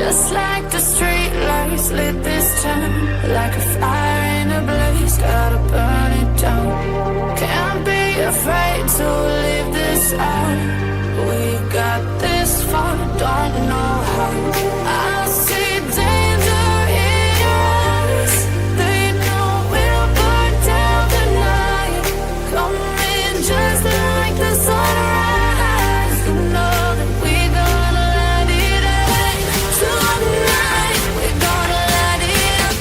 Just like the street lights lit this town, like a fire in a blaze, gotta burn it down. Can't be afraid to leave this out. We got this far, don't know how. I see danger in your eyes. They know we'll burn down the night. Coming just like the sunrise. You know that we're gonna light it up tonight. We're gonna light it up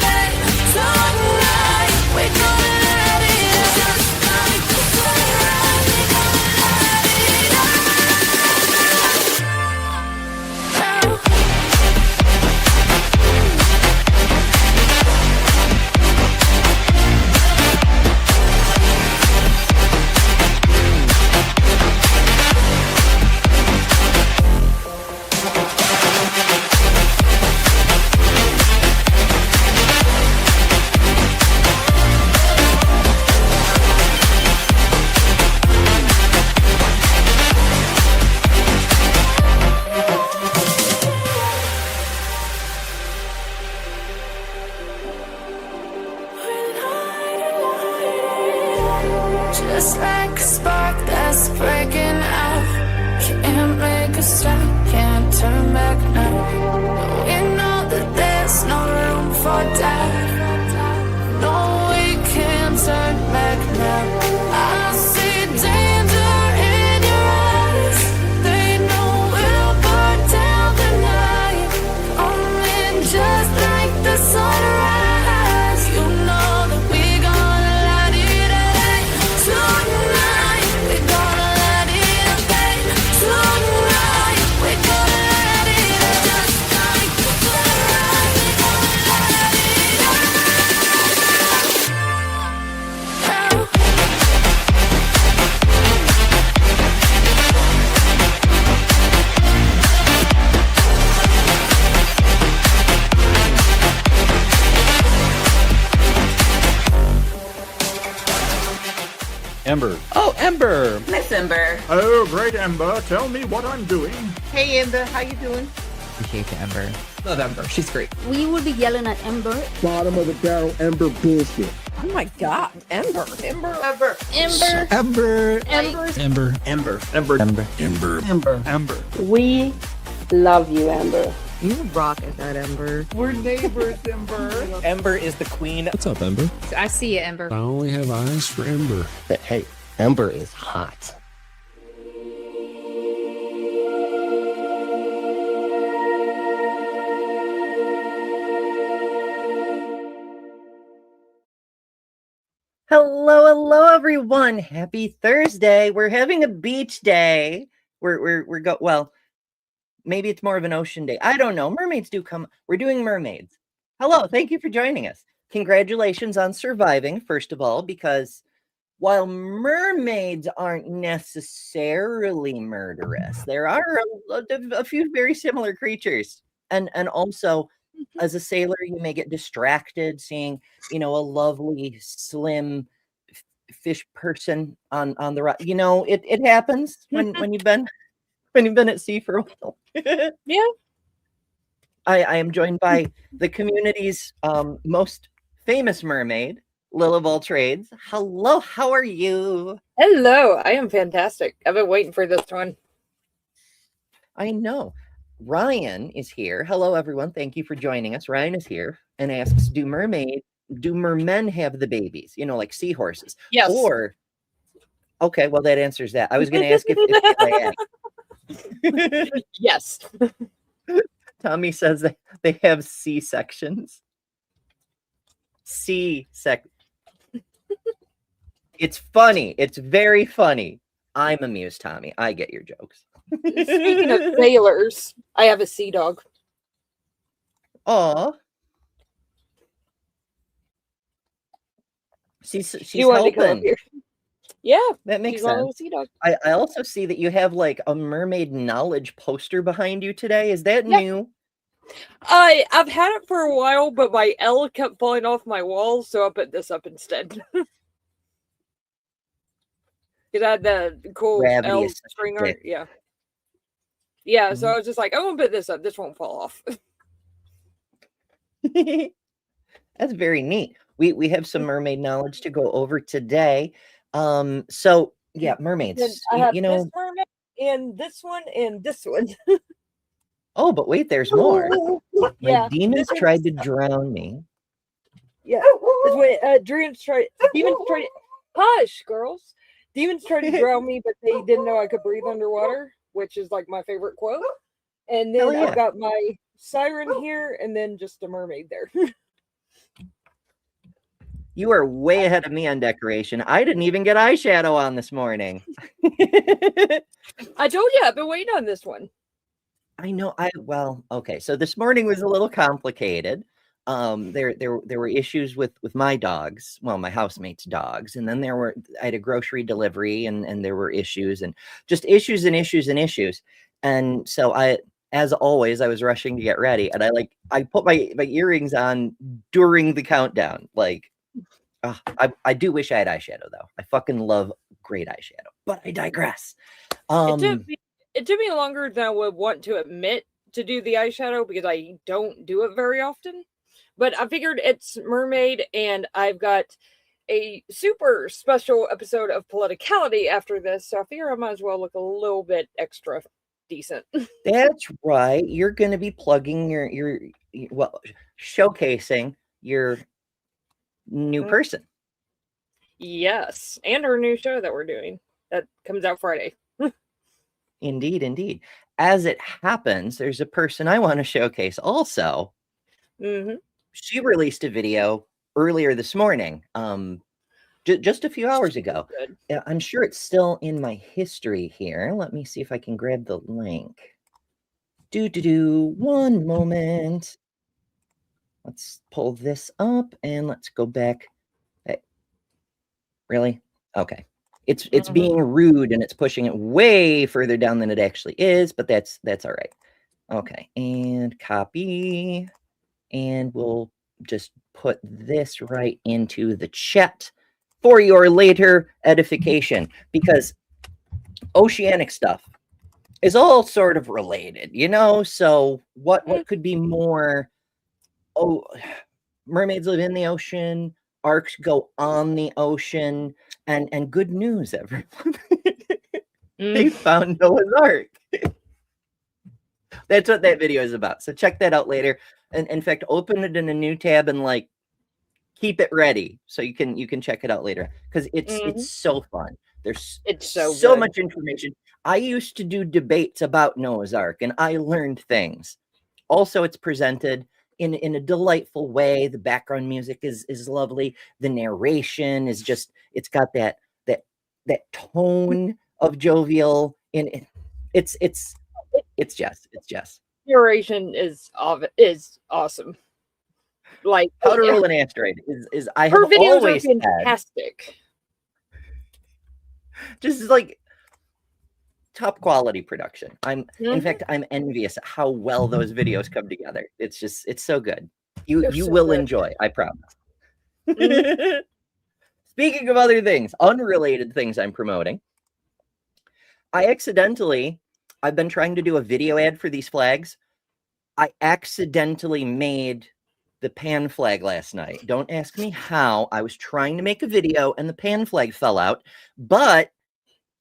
tonight. We're gonna light it up just like the sunrise. We're gonna light it up. Just like a spark that's breaking out. Can't make a stop, can't turn back now. We know that there's no room for doubt. No, we can't turn back now. I see danger in your eyes. They know we'll burn down the night. Coming just like the sunrise. You know that we're gonna light it up tonight. We're gonna light it up tonight. We're gonna light it up just like the sunrise. We're gonna light it up. Ember. Oh, Ember. Miss Ember. Oh, great, Ember. Tell me what I'm doing. Hey, Ember. How you doing? Appreciate the Ember. Love Ember. She's great. We will be yelling at Ember. Bottom of the barrel Ember bullshit. Oh my God, Ember. Ember. Ember. Ember. Ember. Ember. Ember. We love you, Ember. You rock at that, Ember. We're neighbors, Ember. Ember is the queen. What's up, Ember? I see you, Ember. I only have eyes for Ember. Hey, Ember is hot. Hello, everyone. Happy Thursday. We're having a beach day. Well, maybe it's more of an ocean day. I don't know. Mermaids do come. We're doing mermaids. Hello. Thank you for joining us. Congratulations on surviving, first of all, because while mermaids aren't necessarily murderous, there are a few very similar creatures. And also, as a sailor, you may get distracted seeing, a lovely, slim fish person on the rock. It happens when you've been at sea for a while. Yeah. I am joined by the community's most famous mermaid, Lil of all trades. Hello, how are you? Hello, I am fantastic. I've been waiting for this one. I know. Ryan is here. Hello, everyone. Thank you for joining us. Ryan is here and asks, do mermen have the babies? Like seahorses? Yes. Or, okay, well, that answers that. I was going to ask if they have. Yes. Tommy says that they have C-sections. It's funny. It's very funny. I'm amused, Tommy. I get your jokes. Speaking of sailors, I have a sea dog. Aw. She's She wanted to come up helping. here. Yeah, That makes she's a little sense. sea dog. I also see that you have like a mermaid knowledge poster behind you today. Is that Yeah. new? I've had it for a while, but my L kept falling off my wall, so I put this up instead. It had the cool Gravity L is such a stringer. dick. Yeah. Yeah, so I was just like, I'm gonna put this up. This won't fall off. That's very neat. We have some mermaid knowledge to go over today. So yeah, mermaids. I have You this know. mermaid and this one and this one. Oh, but wait, there's more. My Yeah, demons this tried to one's- drown me. Yeah, this way. Demons tried. Hush, girls. Demons tried to drown me, but they didn't know I could breathe underwater, which is like my favorite quote. And Hell then yeah. I've got my siren here, and then just a mermaid there. You are way ahead of me on decoration. I didn't even get eyeshadow on this morning. I told you I've been waiting on this one. I know. Well, okay. So this morning was a little complicated. There were issues with my dogs, well, my housemates' dogs, and then I had a grocery delivery, and there were issues, and just issues and issues and issues. And so as always, I was rushing to get ready, and I put my earrings on during the countdown. Like, I do wish I had eyeshadow though. I fucking love great eyeshadow, but I digress. It took me longer than I would want to admit to do the eyeshadow because I don't do it very often. But I figured it's mermaid, and I've got a super special episode of Politicality after this, so I figure I might as well look a little bit extra decent. That's right. You're going to be plugging well, showcasing your new person. Yes, and our new show that we're doing that comes out Friday. Indeed, indeed. As it happens, there's a person I want to showcase also. Mm-hmm. She released a video earlier this morning, just a few hours ago. Yeah, I'm sure it's still in my history here. Let me see if I can grab the link. One moment. Let's pull this up and let's go back. Hey, really? Okay. It's being rude and it's pushing it way further down than it actually is, but that's all right. Okay, and copy. And we'll just put this right into the chat for your later edification, because oceanic stuff is all sort of related, you know? So what could be more? Oh, mermaids live in the ocean, arcs go on the ocean, and good news, everyone. They found Noah's Ark. That's what that video is about. So check that out later. And in fact, open it in a new tab and like keep it ready so you can check it out later, because it's so fun. There's so much information. I used to do debates about Noah's Ark, and I learned things. Also, it's presented in a delightful way. The background music is lovely. The narration is just, it's got that tone of jovial in it. It's Jess. Narration is awesome. Like How to Roll an Asteroid is I her have videos always are fantastic. Just like top quality production. In fact, I'm envious at how well those videos come together. It's so good. You so will good. enjoy, I promise. Speaking of other things, unrelated things I'm promoting, I've been trying to do a video ad for these flags. I accidentally made the pan flag last night. Don't ask me how. I was trying to make a video and the pan flag fell out, but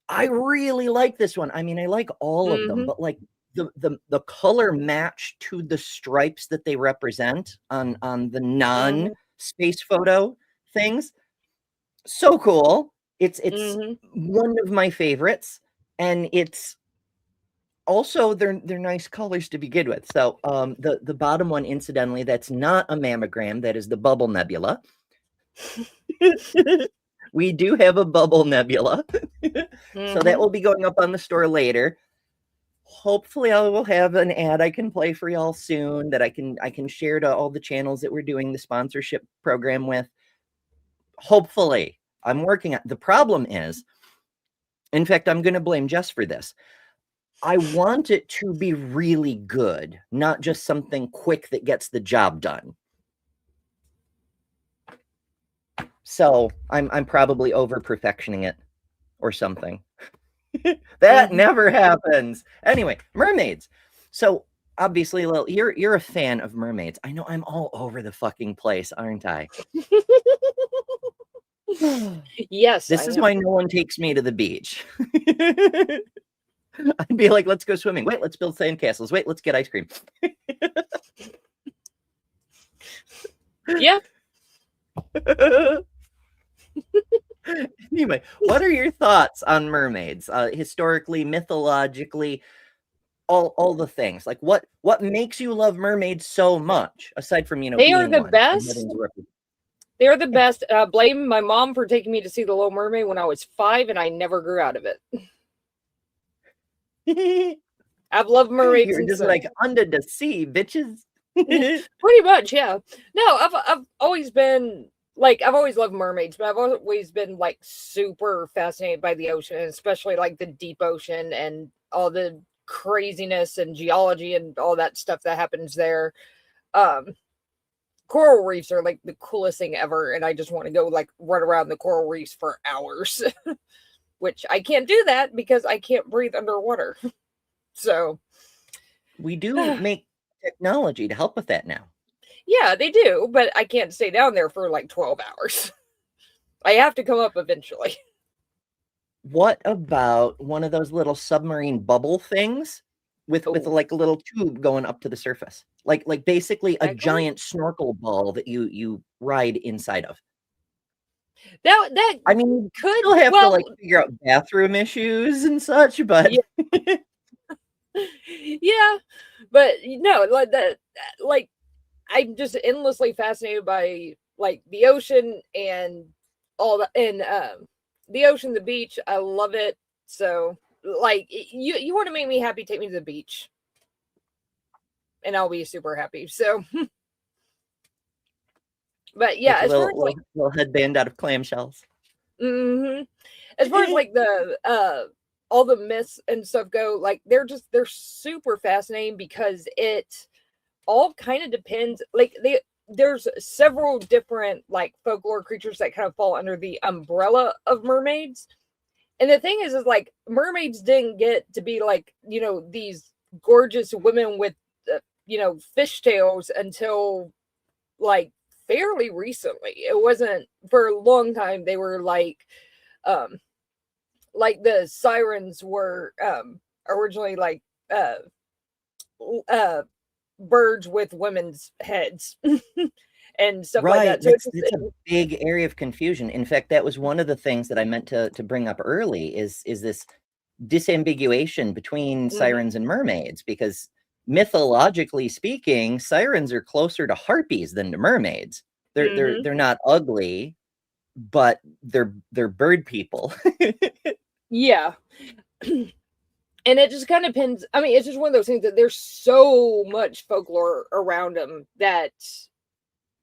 I really like this one. I mean, I like all of them, but like the color match to the stripes that they represent on the non-space photo things. So cool. It's one of my favorites, and it's also they're nice colors to begin with. So the bottom one, incidentally, that's not a mammogram, that is the Bubble Nebula. We do have a Bubble Nebula. So that will be going up on the store later. Hopefully I will have an ad I can play for y'all soon that I can share to all the channels that we're doing the sponsorship program with. Hopefully. I'm working on. The problem is, in fact, I'm going to blame Jess for this. I want it to be really good, not just something quick that gets the job done. So I'm probably over perfectioning it or something. That never happens. Anyway, mermaids. So obviously, Lil, you're a fan of mermaids. I know I'm all over the fucking place, aren't I? Yes. This is why no one takes me to the beach. I'd be like, let's go swimming. Wait, let's build sandcastles. Wait, let's get ice cream. Yeah. Anyway, what are your thoughts on mermaids? Historically, mythologically, all the things. Like what makes you love mermaids so much, aside from, They are being the one and best. having to represent- They're the best. Blame my mom for taking me to see The Little Mermaid when I was 5, and I never grew out of it. I've loved mermaids You're since just then. like under the sea, bitches. Pretty much, yeah. No, I've always been like, I've always loved mermaids, but I've always been like super fascinated by the ocean, and especially like the deep ocean and all the craziness and geology and all that stuff that happens there. Coral reefs are like the coolest thing ever, and I just want to go like run around the coral reefs for hours. Which I can't do that because I can't breathe underwater. So we do make technology to help with that now. yeah, they do, but I can't stay down there for like 12 hours. I have to come up eventually. What about one of those little submarine bubble things with like a little tube going up to the surface? Like basically a giant snorkel ball that you ride inside of. That I mean, could you'll have to like figure out bathroom issues and such, but yeah, but no, like that, like I'm just endlessly fascinated by like the ocean and all that, and the ocean, the beach. I love it. So like you want to make me happy, take me to the beach, and I'll be super happy. So, but yeah, as far as like little headband out of clamshells. Mm-hmm. As far as like the all the myths and stuff go, like they're super fascinating because it all kind of depends. Like there's several different like folklore creatures that kind of fall under the umbrella of mermaids. And the thing is like mermaids didn't get to be like, these gorgeous women with fishtails until like fairly recently. It wasn't for a long time. They were like the sirens were originally like birds with women's heads and stuff like that. So it's a big area of confusion. In fact, that was one of the things that I meant to bring up early is this disambiguation between sirens and mermaids, because mythologically speaking, sirens are closer to harpies than to mermaids. They're not ugly, but they're bird people. Yeah. And it just kind of depends. I mean, it's just one of those things that there's so much folklore around them that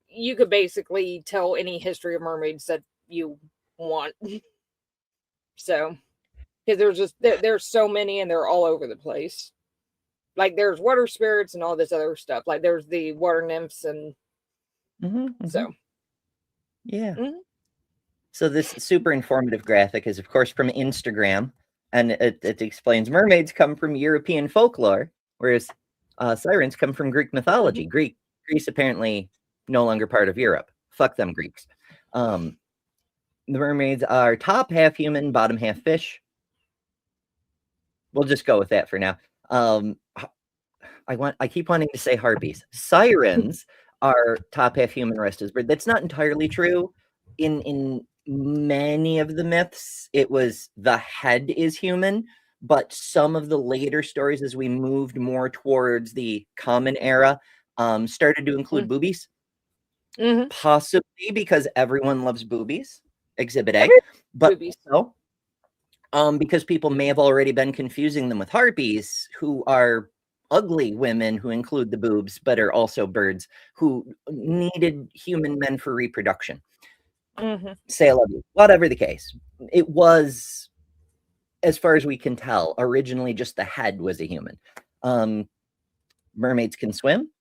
you could basically tell any history of mermaids that you want. So, because there's so many and they're all over the place. Like there's water spirits and all this other stuff. Like there's the water nymphs and so. Yeah. So this super informative graphic is, of course, from Instagram, and it explains mermaids come from European folklore, whereas sirens come from Greek mythology. Greece apparently no longer part of Europe. Fuck them Greeks. The mermaids are top half human, bottom half fish. We'll just go with that for now. I keep wanting to say harpies. Sirens are top half human, rest is bird. That's not entirely true. In many of the myths, it was the head is human, but some of the later stories, as we moved more towards the common era, started to include boobies. Possibly because everyone loves boobies, exhibit A, but also because people may have already been confusing them with harpies, who are ugly women who include the boobs, but are also birds who needed human men for reproduction. Say I love you. Whatever the case, it was, as far as we can tell, originally just the head was a human. Mermaids can swim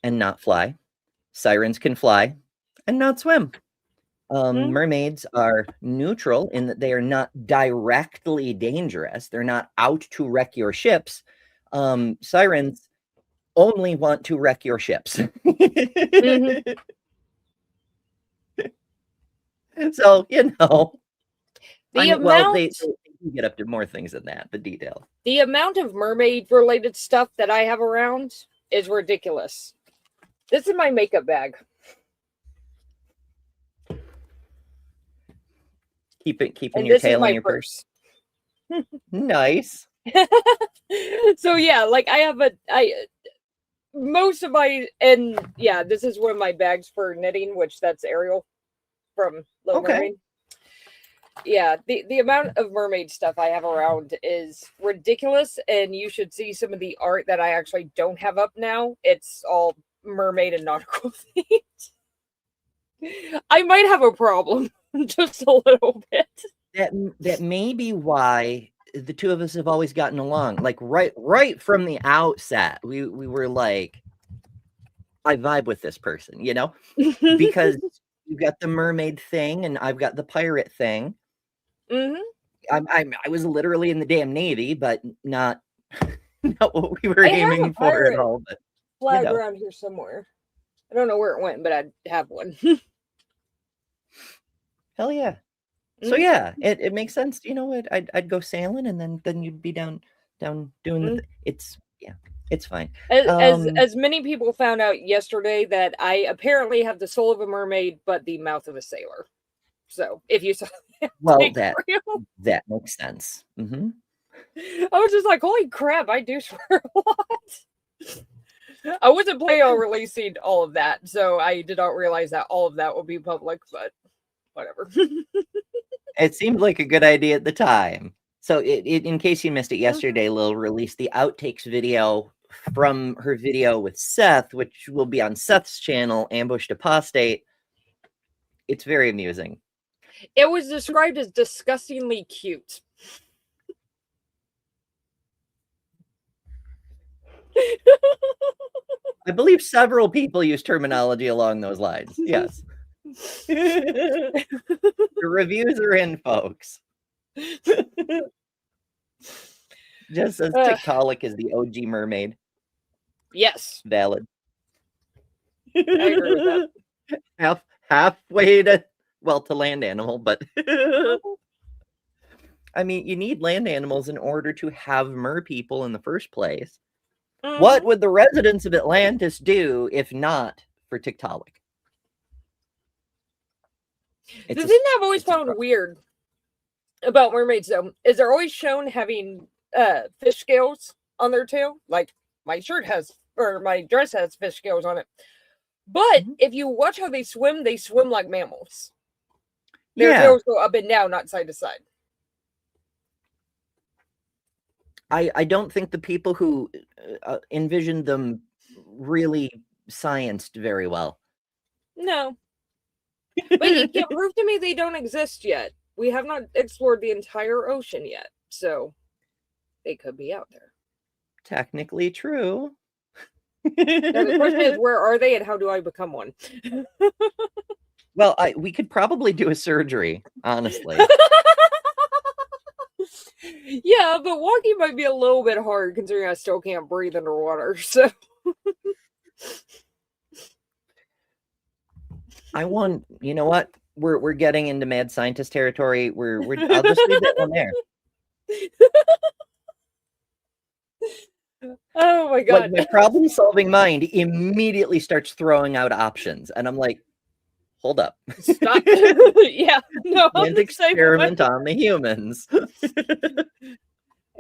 and not fly. Sirens can fly and not swim. Mermaids are neutral in that they are not directly dangerous. They're not out to wreck your ships. Sirens only want to wreck your ships. Mhm. So, you know, The well, amount they get up to more things than that, the detail. the amount of mermaid related stuff that I have around is ridiculous. This is my makeup bag. Keeping And your this is tail my in your purse. purse. Nice. So yeah, like most of my, and yeah, this is one of my bags for knitting, which that's Ariel from Little Okay. Mermaid. Yeah, the amount of mermaid stuff I have around is ridiculous, and you should see some of the art that I actually don't have up now. It's all mermaid and nautical themed. I might have a problem, just a little bit. That may be why the two of us have always gotten along. Like right from the outset, we were like, I vibe with this person, you know, because you got the mermaid thing and I've got the pirate thing. Mm-hmm. I was literally in the damn Navy, but not what we were I have aiming a for at pirate all. But flag know. around here somewhere. I don't know where it went, but I have one. Hell yeah. So yeah, it makes sense. You know what? I'd go sailing, and then you'd be down doing the. It's fine. As many people found out yesterday that I apparently have the soul of a mermaid, but the mouth of a sailor. So if you saw, well, that makes sense. Mm-hmm. I was just like, holy crap! I do swear a lot. I wasn't planning on releasing all of that, so I did not realize that all of that will be public. But whatever. It seemed like a good idea at the time. So in case you missed it yesterday, Lil released the outtakes video from her video with Seth, which will be on Seth's channel, Ambushed Apostate. It's very amusing. It was described as disgustingly cute. I believe several people use terminology along those lines. Yes. The reviews are in, folks. Just as Tiktaalik is the OG mermaid. Yes. Valid. I agree with that. Halfway to land animal, but I mean, you need land animals in order to have mer people in the first place. Mm-hmm. What would the residents of Atlantis do if not for Tiktaalik? The thing that I've always found weird about mermaids, though, is they're always shown having fish scales on their tail. Like my shirt has, or my dress has fish scales on it. But if you watch how they swim like mammals. Their tails go up and down, not side to side. I don't think the people who envisioned them really scienced very well. No. But you can't prove to me they don't exist yet. We have not explored the entire ocean yet, so they could be out there. Technically true. Now the question is, where are they and how do I become one? Well, we could probably do a surgery, honestly. Yeah, but walking might be a little bit hard considering I still can't breathe underwater, so... You know what? We're getting into mad scientist territory. I'll just leave that one there. Oh my god. Like my problem-solving mind immediately starts throwing out options, and I'm like, hold up. Stop. Yeah. No. Can't experiment on the humans.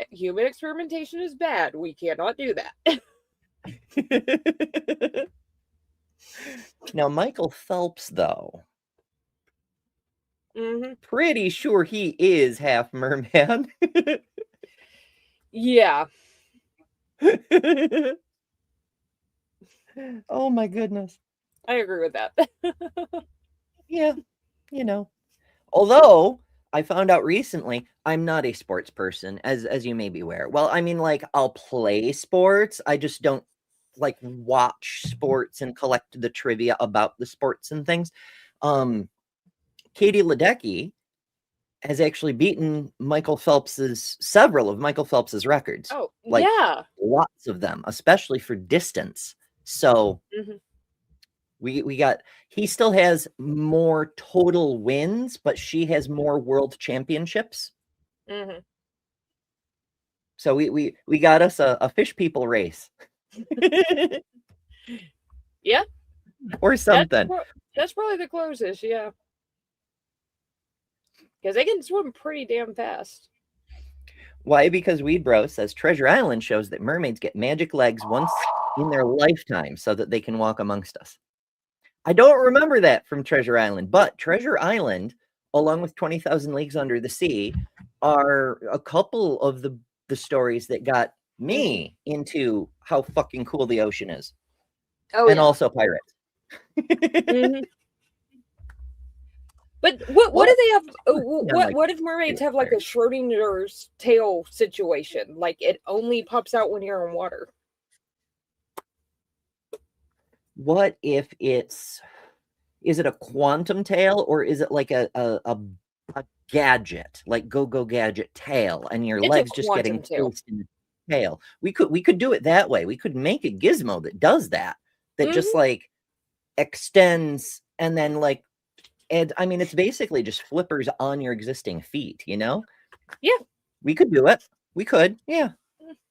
Human experimentation is bad. We cannot do that. Now, Michael Phelps, though. Pretty sure he is half merman. Yeah. Oh my goodness. I agree with that. Yeah, you know. Although I found out recently I'm not a sports person, as you may be aware. Well, I mean, like, I'll play sports. I just don't like watch sports and collect the trivia about the sports and things. Katie Ledecky has actually beaten several of Michael Phelps's records. Oh, Like, yeah. lots of them, especially for distance. So he still has more total wins, but she has more world championships. So we got us a fish people race. Yeah. Or something. That's probably the closest, yeah. Because they can swim pretty damn fast. Why? Because Weed Bro says Treasure Island shows that mermaids get magic legs once in their lifetime so that they can walk amongst us. I don't remember that from Treasure Island, but Treasure Island, along with 20,000 Leagues Under the Sea, are a couple of the stories that got me into how fucking cool the ocean is. Oh, and also pirates. But what do they have? What if mermaids have like a Schrodinger's tail situation? Like it only pops out when you're in water. What if is it a quantum tail, or is it like a gadget, like go gadget tail, and your legs just getting placed in the tail? We could do it that way. We could make a gizmo that does that just like extends and then like. And I mean, it's basically just flippers on your existing feet, you know? Yeah. We could do it. We could. Yeah.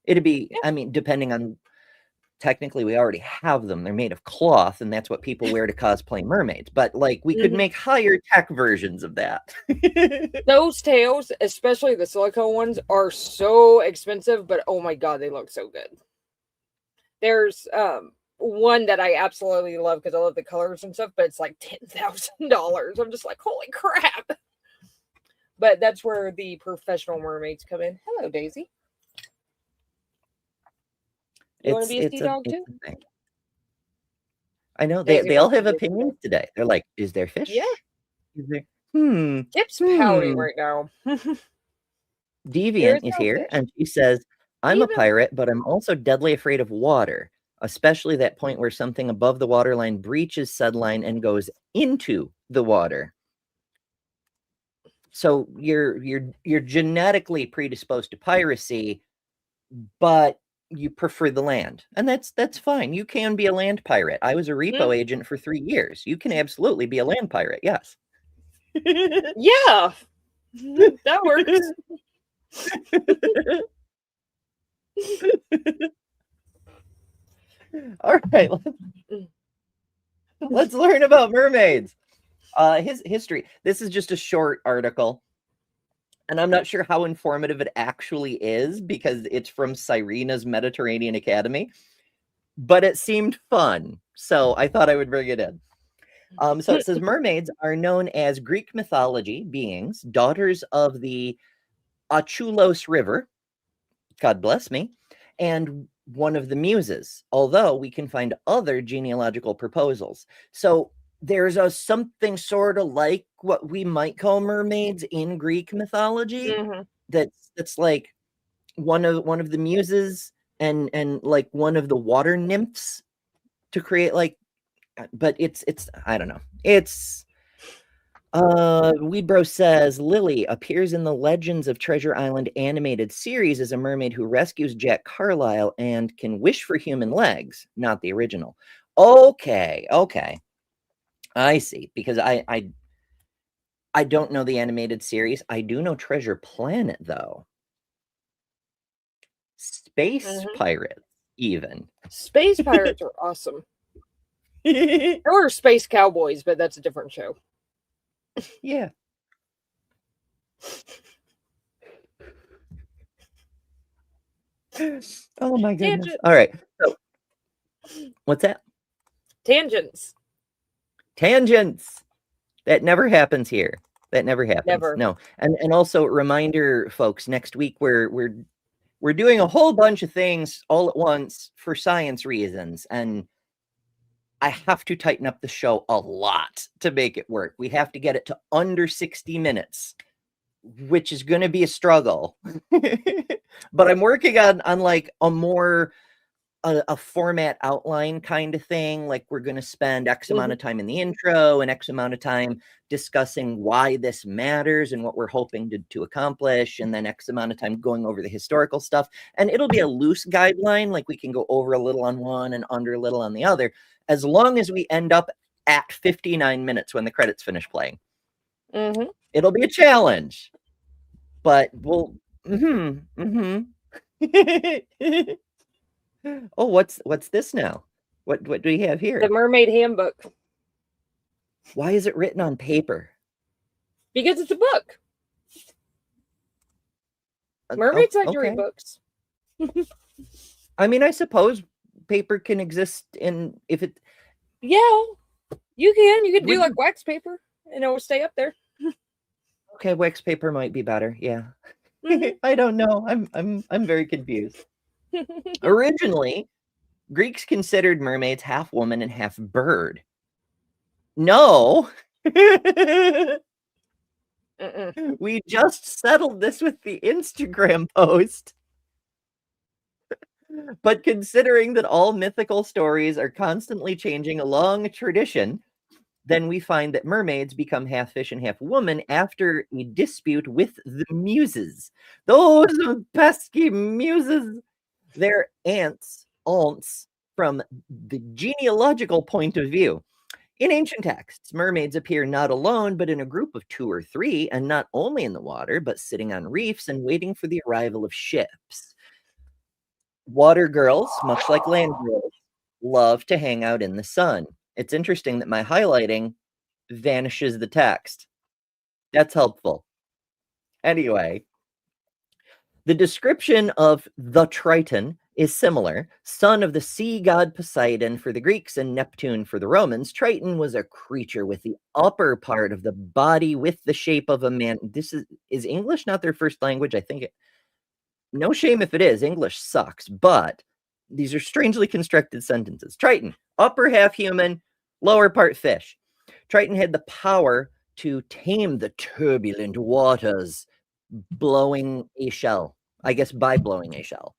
It'd be, I mean, depending on, technically we already have them. They're made of cloth, and that's what people wear to cosplay mermaids. But like, we could make higher tech versions of that. Those tails, especially the silicone ones, are so expensive, but oh my God, they look so good. There's, one that I absolutely love because I love the colors and stuff, but it's like $10,000. I'm just like, holy crap. But that's where the professional mermaids come in. Hello, Daisy. You want to be a sea dog too? I know. They all have opinions today. They're like, is there fish? Yeah. Is there, Tip's pouting right now. Deviant is here, fish. And she says, I'm a pirate, but I'm also deadly afraid of water. Especially that point where something above the waterline breaches said line and goes into the water. So you're genetically predisposed to piracy, but you prefer the land, and that's fine. You can be a land pirate. I was a repo agent for 3 years. You can absolutely be a land pirate. Yes. Yeah, that works. All right, let's learn about mermaids. His history. This is just a short article, and I'm not sure how informative it actually is because it's from Cyrena's Mediterranean Academy, but it seemed fun, so I thought I would bring it in. So it says mermaids are known as Greek mythology beings, daughters of the Achulos River, God bless me, and one of the muses, although we can find other genealogical proposals. So there's something sort of like what we might call mermaids in Greek mythology. That's like one of the muses and like one of the water nymphs to create like, but it's I don't know. It's Weedbro says Lily appears in the Legends of Treasure Island animated series as a mermaid who rescues Jack Carlisle and can wish for human legs, not the original. Okay. I see. Because I don't know the animated series. I do know Treasure Planet though. Space pirates, even. Space pirates are awesome. Or space cowboys, but that's a different show. Yeah. Oh my goodness. Tangents. All right. So, what's that? Tangents. That never happens here. That never happens. Never. No. And also reminder, folks, next week we're doing a whole bunch of things all at once for science reasons, and I have to tighten up the show a lot to make it work. We have to get it to under 60 minutes, which is going to be a struggle. But I'm working on like a more a format outline kind of thing. Like we're going to spend X amount of time in the intro and X amount of time discussing why this matters and what we're hoping to accomplish. And then X amount of time going over the historical stuff. And it'll be a loose guideline. Like we can go over a little on one and under a little on the other, as long as we end up at 59 minutes when the credits finish playing. It'll be a challenge, but we'll, Oh, what's this now? What do we have here? The Mermaid Handbook. Why is it written on paper? Because it's a book. Mermaids like to read okay. books. I mean, I suppose paper can exist in if it. Yeah, you can. You can do like wax paper, and it will stay up there. Okay, wax paper might be better. Yeah, I don't know. I'm very confused. Originally, Greeks considered mermaids half woman and half bird. No. We just settled this with the Instagram post. But considering that all mythical stories are constantly changing along a tradition, then we find that mermaids become half fish and half woman after a dispute with the muses. Those pesky muses. They're aunts from the genealogical point of view. In ancient texts, mermaids appear not alone, but in a group of 2 or 3, and not only in the water, but sitting on reefs and waiting for the arrival of ships. Water girls, much like land girls, love to hang out in the sun. It's interesting that my highlighting vanishes the text. That's helpful. Anyway, the description of the Triton is similar. Son of the sea god Poseidon for the Greeks and Neptune for the Romans, Triton was a creature with the upper part of the body with the shape of a man. This is English not their first language? I think no shame if it is. English sucks, but these are strangely constructed sentences. Triton, upper half human, lower part fish. Triton had the power to tame the turbulent waters, blowing a shell. I guess by blowing a shell.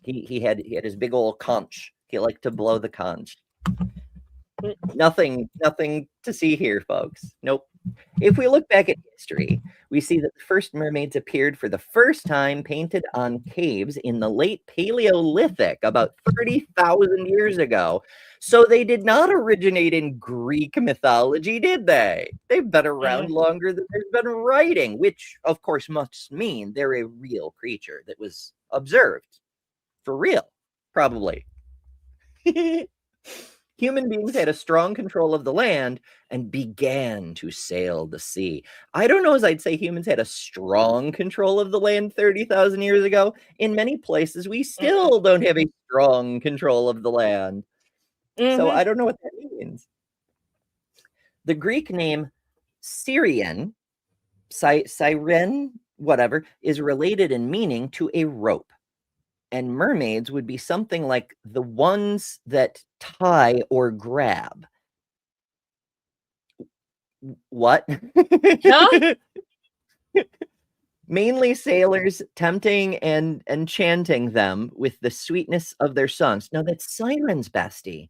He had his big old conch. He liked to blow the conch. Nothing to see here, folks. Nope. If we look back at history, we see that the first mermaids appeared for the first time painted on caves in the late Paleolithic, about 30,000 years ago. So they did not originate in Greek mythology, did they? They've been around longer than there's been writing, which, of course, must mean they're a real creature that was observed. For real, probably. Human beings had a strong control of the land and began to sail the sea. I don't know as I'd say humans had a strong control of the land 30,000 years ago. In many places, we still don't have a strong control of the land. So I don't know what that means. The Greek name Syrian, Siren, whatever, is related in meaning to a rope. And mermaids would be something like the ones that tie or grab. What? Huh? Mainly sailors tempting and enchanting them with the sweetness of their songs. Now that's sirens, bestie.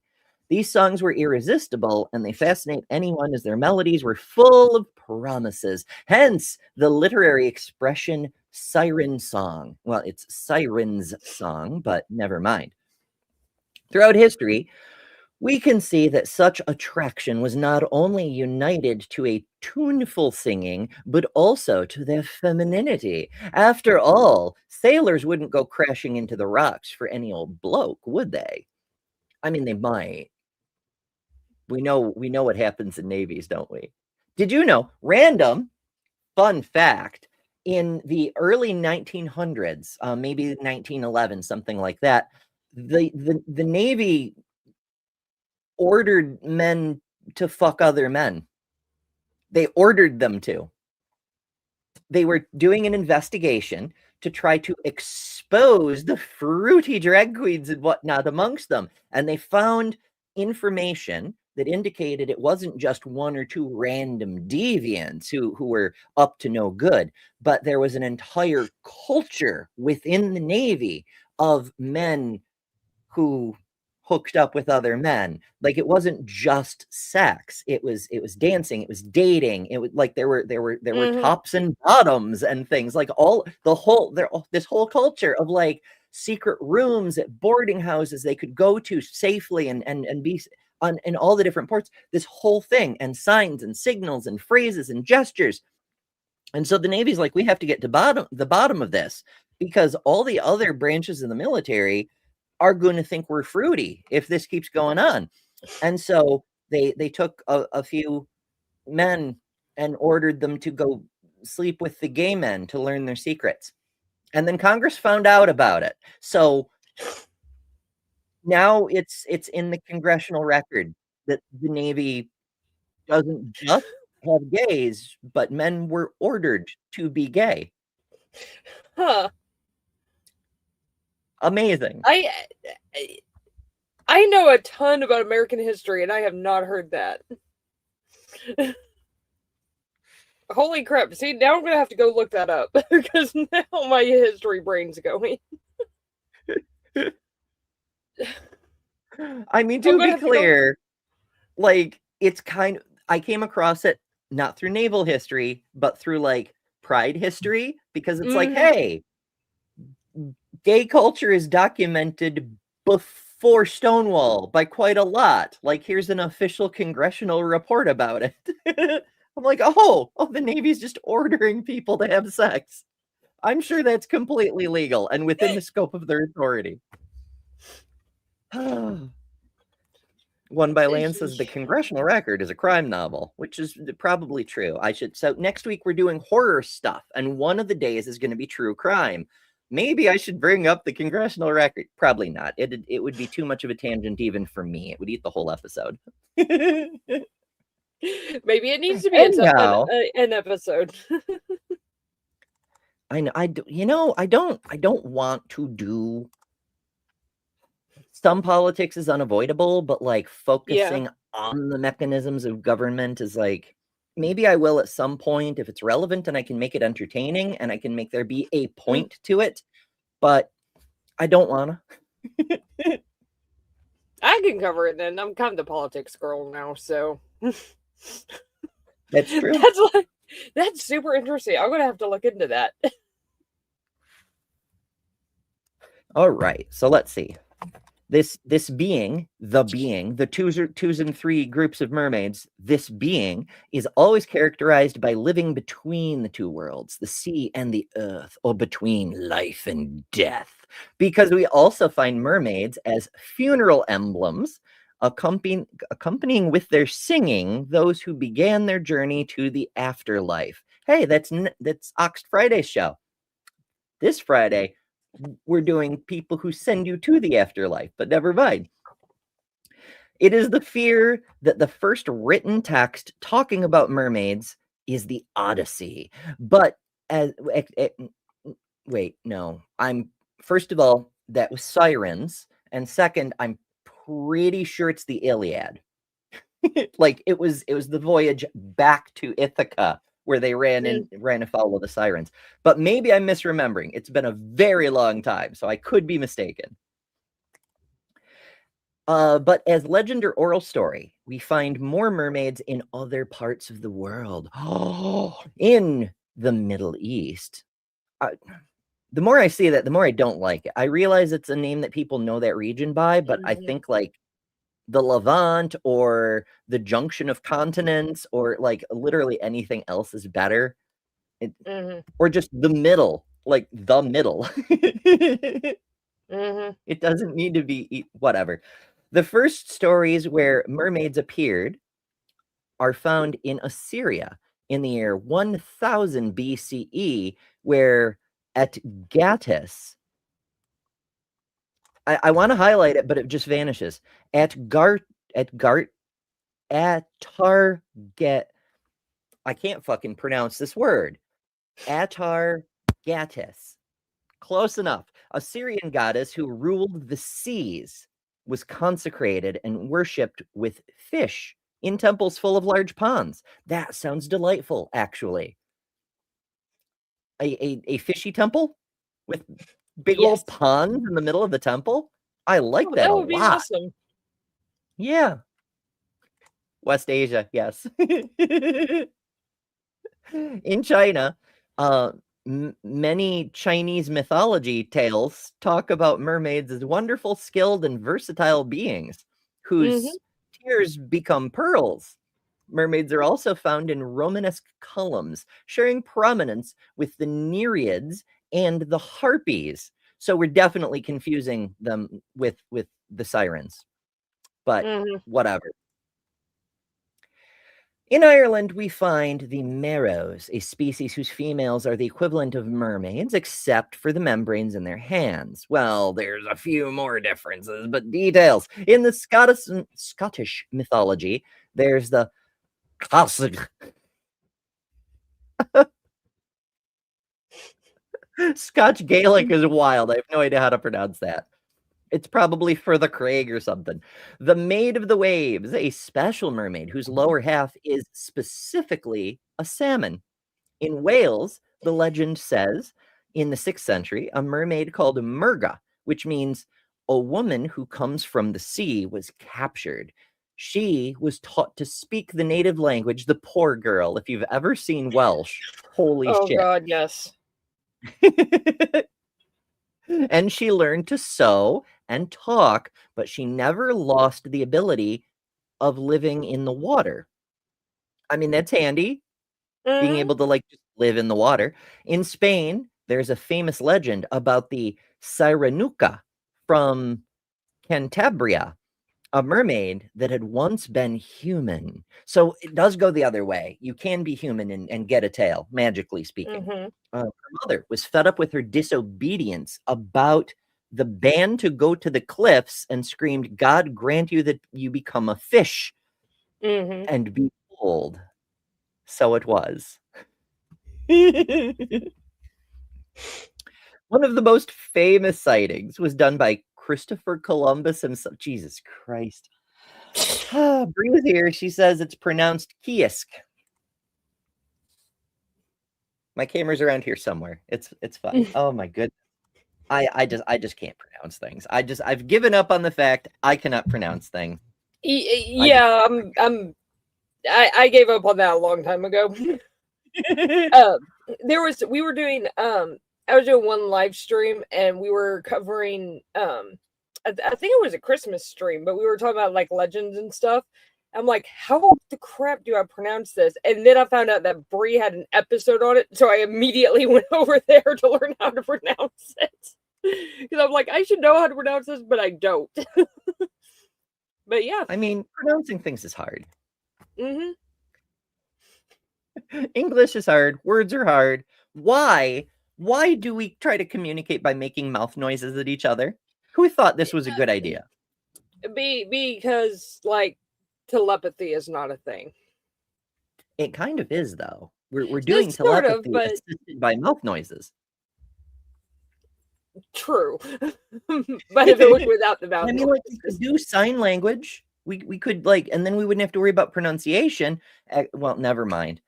These songs were irresistible, and they fascinate anyone as their melodies were full of promises. Hence, the literary expression siren song. Well, it's siren's song, but never mind. Throughout history, we can see that such attraction was not only united to a tuneful singing, but also to their femininity. After all, sailors wouldn't go crashing into the rocks for any old bloke, would they? I mean, they might. We know what happens in navies, don't we? Did you know, random fun fact, in the early 1900s, maybe 1911, something like that, the Navy ordered men to fuck other men. They ordered them to. They were doing an investigation to try to expose the fruity drag queens and whatnot amongst them. And they found information that indicated it wasn't just 1 or 2 random deviants who were up to no good, but there was an entire culture within the Navy of men who hooked up with other men. Like, it wasn't just sex. It was dancing, it was dating. It was like there were tops and bottoms and things, like this whole culture of like secret rooms at boarding houses they could go to safely and be on in all the different ports, this whole thing, and signs and signals and phrases and gestures. And so the Navy's like, we have to get to the bottom of this, because all the other branches of the military are going to think we're fruity if this keeps going on. And so they took a few men and ordered them to go sleep with the gay men to learn their secrets. And then Congress found out about it. So now it's in the congressional record that the Navy doesn't just have gays, but men were ordered to be gay. Huh. Amazing. I know a ton about American history, and I have not heard that. Holy crap. See, now I'm going to have to go look that up, because now my history brain's going. I mean, to be clear, like, it's kind of, I came across it not through naval history, but through like pride history, because it's like, hey, gay culture is documented before Stonewall by quite a lot. Like, here's an official congressional report about it. I'm like, oh, the Navy's just ordering people to have sex. I'm sure that's completely legal and within the scope of their authority. One by Land says the congressional record is a crime novel, which is probably true. So next week we're doing horror stuff, and one of the days is going to be true crime. Maybe I should bring up the congressional record. Probably not. It would be too much of a tangent even for me. It would eat the whole episode. Maybe it needs to be an episode. I know. I don't want to do. Some politics is unavoidable, but like focusing on the mechanisms of government is like, maybe I will at some point if it's relevant and I can make it entertaining and I can make there be a point to it, but I don't want to. I can cover it then. I'm kind of the politics girl now, so. That's true. That's super interesting. I'm going to have to look into that. All right, so let's see. This being, the twos and three groups of mermaids, this being is always characterized by living between the two worlds, the sea and the earth, or between life and death. Because we also find mermaids as funeral emblems, accompanying with their singing those who began their journey to the afterlife. Hey, that's Oxt Friday's show. This Friday, we're doing people who send you to the afterlife, but never mind. It is the fear that the first written text talking about mermaids is the Odyssey. But wait, no. First of all, that was sirens, and second, I'm pretty sure it's the Iliad. Like it was the voyage back to Ithaca where they ran afoul of the sirens. But maybe I'm misremembering. It's been a very long time, so I could be mistaken. But as legend or oral story, we find more mermaids in other parts of the world. In the Middle East. The more I see that, the more I don't like it. I realize it's a name that people know that region by, but I think like the Levant or the junction of continents or like literally anything else is better. Or just the middle, like the middle. It doesn't need to be whatever. The first stories where mermaids appeared are found in Assyria in the year 1000 BCE, where at Gatis, I want to highlight it, but it just vanishes. At Target, I can't fucking pronounce this word. Atar Gatis. Close enough. A Syrian goddess who ruled the seas was consecrated and worshipped with fish in temples full of large ponds. That sounds delightful, actually. A fishy temple with big old ponds in the middle of the temple? I like Oh, that that a would be lot. awesome. Yeah. West Asia, yes. In China, uh, many Chinese mythology tales talk about mermaids as wonderful, skilled, and versatile beings Mhm. whose tears become pearls. Mermaids are also found in Romanesque columns, sharing prominence with the Nereids and the Harpies. So we're definitely confusing them with the sirens, but Mhm. whatever. In Ireland, we find the merrows, a species whose females are the equivalent of mermaids, except for the membranes in their hands. Well, there's a few more differences, but details. In the Scottish mythology, there's the Casig. Scotch Gaelic is wild. I have no idea how to pronounce that. It's probably for the Craig or something. The Maid of the Waves, a special mermaid whose lower half is specifically a salmon. In Wales, the legend says in the 6th century, a mermaid called Murga, which means a woman who comes from the sea, was captured. She was taught to speak the native language, the poor girl. If you've ever seen Welsh, holy Oh shit. God, yes. And she learned to sew and talk, but she never lost the ability of living in the water. I mean, that's handy, being Mhm. able to like just live in the water. In Spain, there's a famous legend about the Sirenuca from Cantabria, a mermaid that had once been human. So it does go the other way. You can be human and get a tail, magically speaking. Mhm. Her mother was fed up with her disobedience about the ban to go to the cliffs and screamed, "God grant you that you become a fish." Mhm. And behold, so it was. One of the most famous sightings was done by Christopher Columbus himself. Jesus Christ. Breathe here. She says it's pronounced Kiosk. My camera's around here somewhere. It's fine. Oh my goodness. I just can't pronounce things. I've given up on the fact I cannot pronounce things. Yeah, I gave up on that a long time ago. We were doing I was doing one live stream and we were covering I think it was a Christmas stream, but we were talking about like legends and stuff. I'm like, how the crap do I pronounce this? And then I found out that Brie had an episode on it, so I immediately went over there to learn how to pronounce it. Because I'm like, I should know how to pronounce this, but I don't. But yeah. I mean, pronouncing things is hard. Mm-hmm. English is hard. Words are hard. Why? Why do we try to communicate by making mouth noises at each other? Who thought this was a good idea? Because like telepathy is not a thing. It kind of is, though. We're doing It's sort telepathy of, but assisted by mouth noises. true. But if it was without the mouth I mean, like we could do sign language. We could like, and then we wouldn't have to worry about pronunciation. Well, never mind.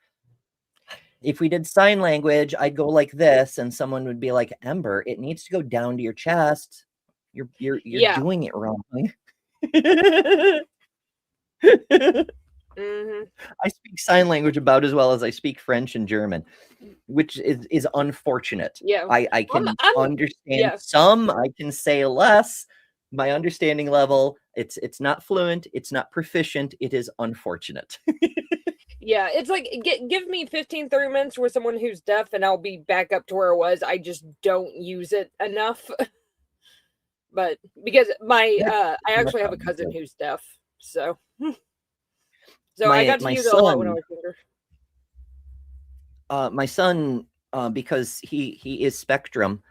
If we did sign language, I'd go like this, and someone would be like, "Ember, it needs to go down to your chest. You're Yeah. doing it wrong." Mm-hmm. I speak sign language about as well as I speak French and German, which is unfortunate. Yeah. I can understand yeah. some, I can say less. My understanding level, it's not fluent, it's not proficient, it is unfortunate. Yeah, it's like give me 15, 30 minutes with someone who's deaf and I'll be back up to where I was. I just don't use it enough. But because I actually have a cousin who's deaf, so I got to use it a lot when I was younger. My son, because he is spectrum,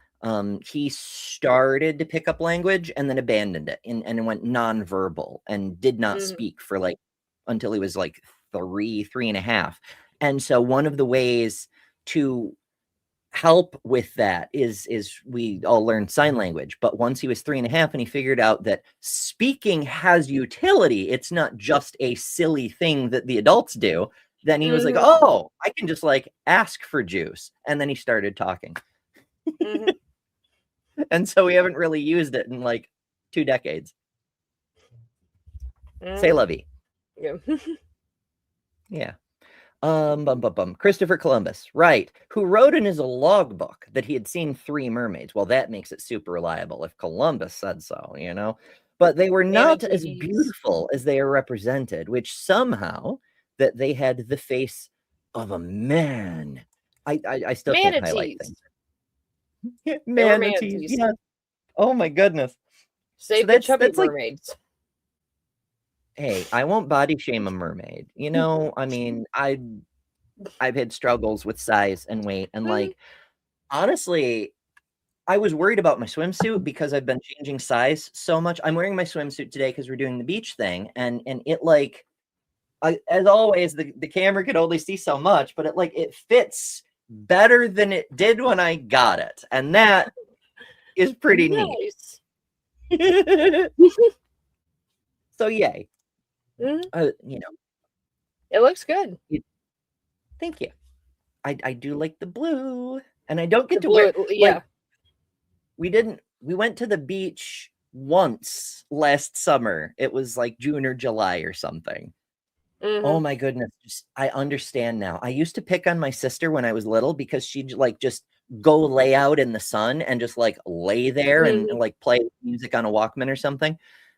he started to pick up language and then abandoned it and went nonverbal and did not speak for like until he was like 3.5. And so one of the ways to help with that is we all learned sign language. But once he was 3.5 and he figured out that speaking has utility, it's not just a silly thing that the adults do, then he was like, oh, I can just like ask for juice. And then he started talking. And so we haven't really used it in like 2 decades. Mm, Say lovey. yeah. Yeah. Christopher Columbus, right, who wrote in his logbook that he had seen 3 mermaids. Well, that makes it super reliable if Columbus said so, you know. But they were not as Manatees. beautiful as they are represented, which somehow that they had the face of a man. I still can't highlight Manatees. things. They were Manatees, manatees. yeah. Oh my goodness. Save the that's- chubby that's like- mermaids. Hey, I won't body shame a mermaid. You know, I mean, I've had struggles with size and weight, and like honestly, I was worried about my swimsuit because I've been changing size so much. I'm wearing my swimsuit today because we're doing the beach thing, and it like, as always, the camera could only see so much, but it fits better than it did when I got it, and that is pretty Nice. neat. So yay. Mhm. You know, It looks good. thank you. I do like the blue, and I don't get The to wear. blue, yeah. We went to the beach once last summer. It was like June or July or something. Mhm. Oh my goodness. I understand now. I used to pick on my sister when I was little because she'd like just go lay out in the sun and just like lay there and like play music on a Walkman or something.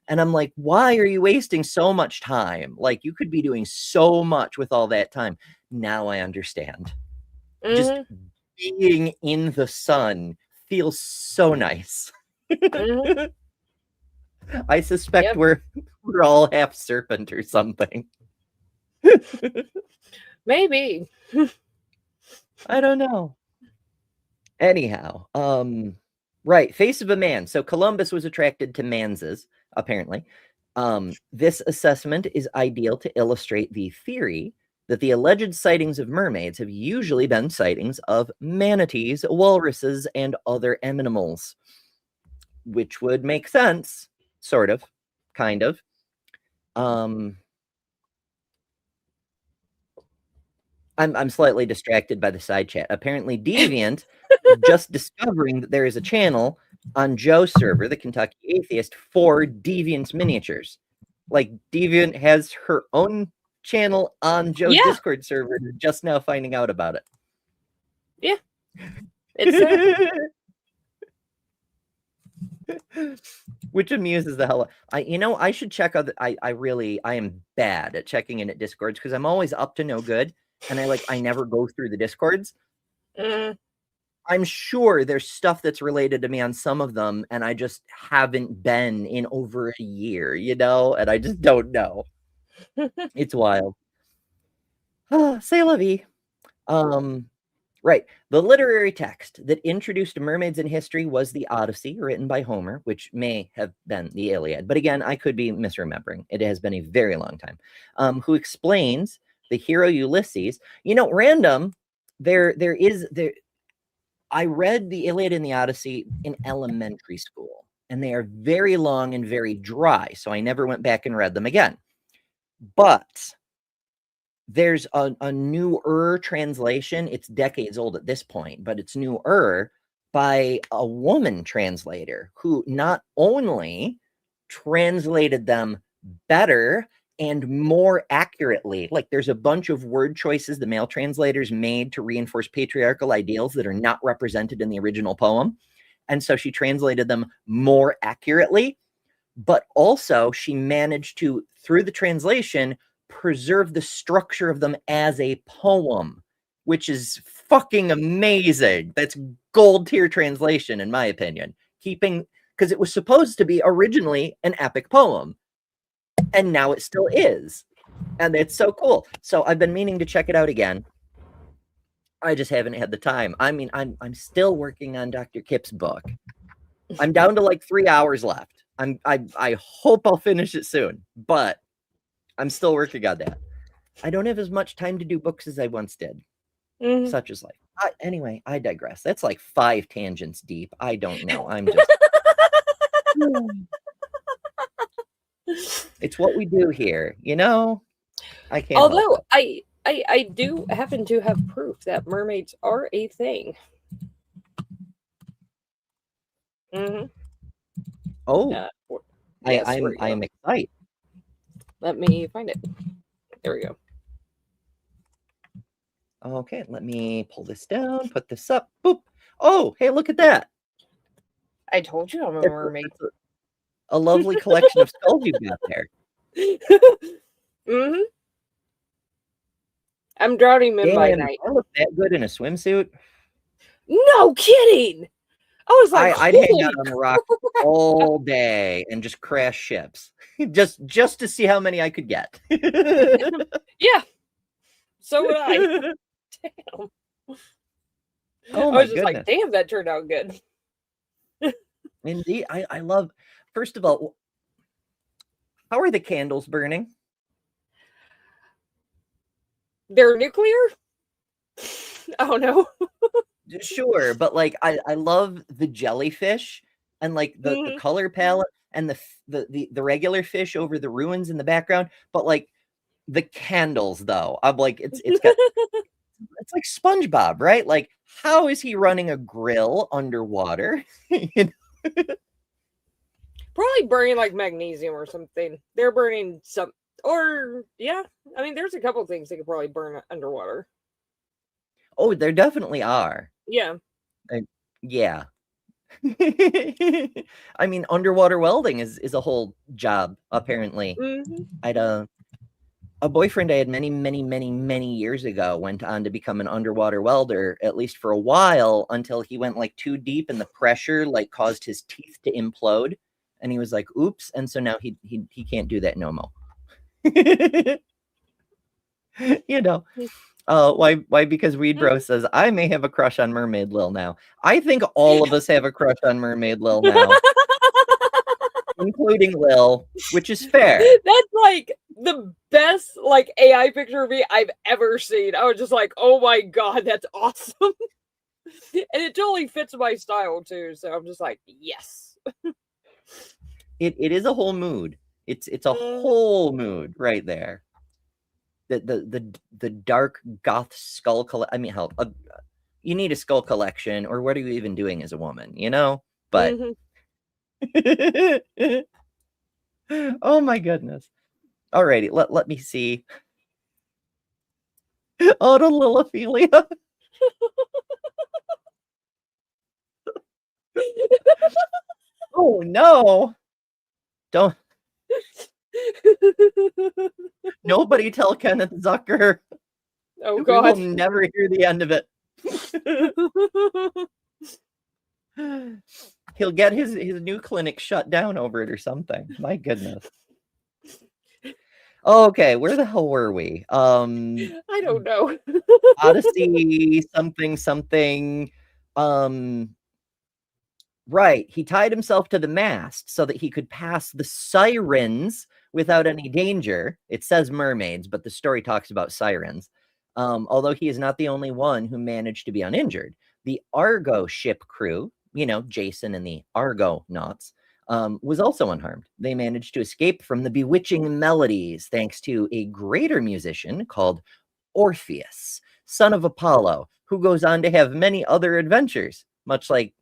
And I'm like, why are you wasting so much time? Like, you could be doing so much with all that time. Now I understand. Just being in the sun feels so nice. Mhm. I suspect Yep. we're all half serpent or something. Maybe. I don't know. Anyhow, right, face of a man. So Columbus was attracted to manses, apparently. This assessment is ideal to illustrate the theory that the alleged sightings of mermaids have usually been sightings of manatees, walruses, and other animals, which would make sense, sort of, kind of. I'm slightly distracted by the side chat. Apparently, Deviant just discovering that there is a channel on Joe's server, the Kentucky Atheist, for Deviant's miniatures. Like, Deviant has her own channel on Joe's Discord server, just now finding out about it. Yeah. It's which amuses the hell out. I should check out. I am bad at checking in at Discords because I'm always up to no good, and I never go through the Discords. I'm sure there's stuff that's related to me on some of them, and I just haven't been in over a year, and I just don't know. It's wild. Say la vie. Right. The literary text that introduced mermaids in history was the Odyssey, written by Homer, which may have been the Iliad. But again, I could be misremembering. It has been a very long time. Who explains the hero Ulysses. Random, I read the Iliad and the Odyssey in elementary school, and they are very long and very dry, so I never went back and read them again. But there's a newer translation. It's decades old at this point, but it's newer by a woman translator who not only translated them better and more accurately. Like, there's a bunch of word choices the male translators made to reinforce patriarchal ideals that are not represented in the original poem. And so she translated them more accurately, but also she managed to, through the translation, preserve the structure of them as a poem, which is fucking amazing. That's gold tier translation, in my opinion. Because it was supposed to be originally an epic poem, and now it still is, and it's so cool. So I've been meaning to check it out again. I just haven't had the time. I mean, I'm still working on Dr. Kip's book. I'm down to like 3 hours left. I hope I'll finish it soon, but I'm still working on that. I don't have as much time to do books as I once did. Such as life. Anyway, I digress. That's like 5 tangents deep. I don't know. I'm just. It's what we do here, I can't. Although I do happen to have proof that mermaids are a thing. Oh. Yes, I am excited. Let me find it. There we go. Okay, let me pull this down, put this up. Boop. Oh, hey, look at that. I told you I'm a That's mermaid. a lovely collection of skulls you've got there. Mm-hmm. I'm drowning men by Damn, night. I look that good in a swimsuit. No kidding. I was like, I'd hang holy out on the rock all day and just crash ships, just to see how many I could get. Yeah. So would I. Damn. Oh I my was just like, goodness. damn, that turned out good. Indeed, I love. First of all, how are the candles burning? They're nuclear? Oh no. Sure, but like I love the jellyfish and like the color palette and the regular fish over the ruins in the background, but like the candles though, I'm like it's got it's like SpongeBob, right? Like how is he running a grill underwater? You know? Probably burning like magnesium or something. They're burning some, or yeah. I mean, there's a couple things they could probably burn underwater. Oh, there definitely are. Yeah. Yeah. I mean, underwater welding is a whole job, apparently. I'd a boyfriend I had many years ago went on to become an underwater welder, at least for a while, until he went like too deep and the pressure like caused his teeth to implode. And he was like, oops. And so now he can't do that no more. You know. Why? Because Weed Bro says, I may have a crush on Mermaid Lil now. I think all of us have a crush on Mermaid Lil now. Including Lil, which is fair. That's like the best like AI picture of me I've ever seen. I was just like, oh my god, that's awesome. And it totally fits my style too. So I'm just like, yes. It is a whole mood. It's a whole mood right there. The dark goth skull I mean, hell, you need a skull collection, or what are you even doing as a woman, you know? But oh my goodness. Alrighty, let me see. Oh, the Lilophilia. Oh no. Don't. Nobody tell Kenneth Zucker. Oh god. We will never hear the end of it. He'll get his new clinic shut down over it or something. My goodness. Okay, where the hell were we? I don't know. Odyssey something. Right, he tied himself to the mast so that he could pass the sirens without any danger. It says mermaids, but the story talks about sirens. Although he is not the only one who managed to be uninjured. The Argo ship crew, you know, Jason and the Argonauts, was also unharmed. They managed to escape from the bewitching melodies thanks to a greater musician called Orpheus, son of Apollo, who goes on to have many other adventures, much like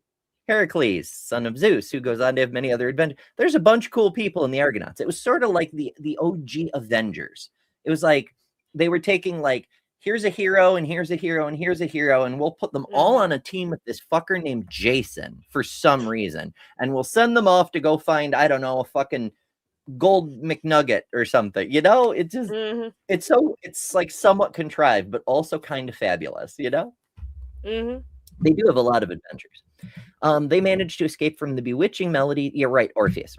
Heracles, son of Zeus, who goes on to have many other adventures. There's a bunch of cool people in the Argonauts. It was sort of like the OG Avengers. It was like they were taking like, here's a hero and here's a hero and here's a hero, and we'll put them all on a team with this fucker named Jason for some reason, and we'll send them off to go find, I don't know, a fucking gold McNugget or something. You know, it just it's like somewhat contrived, but also kind of fabulous. You know, they do have a lot of adventures. They managed to escape from the bewitching melody. You're right, Orpheus,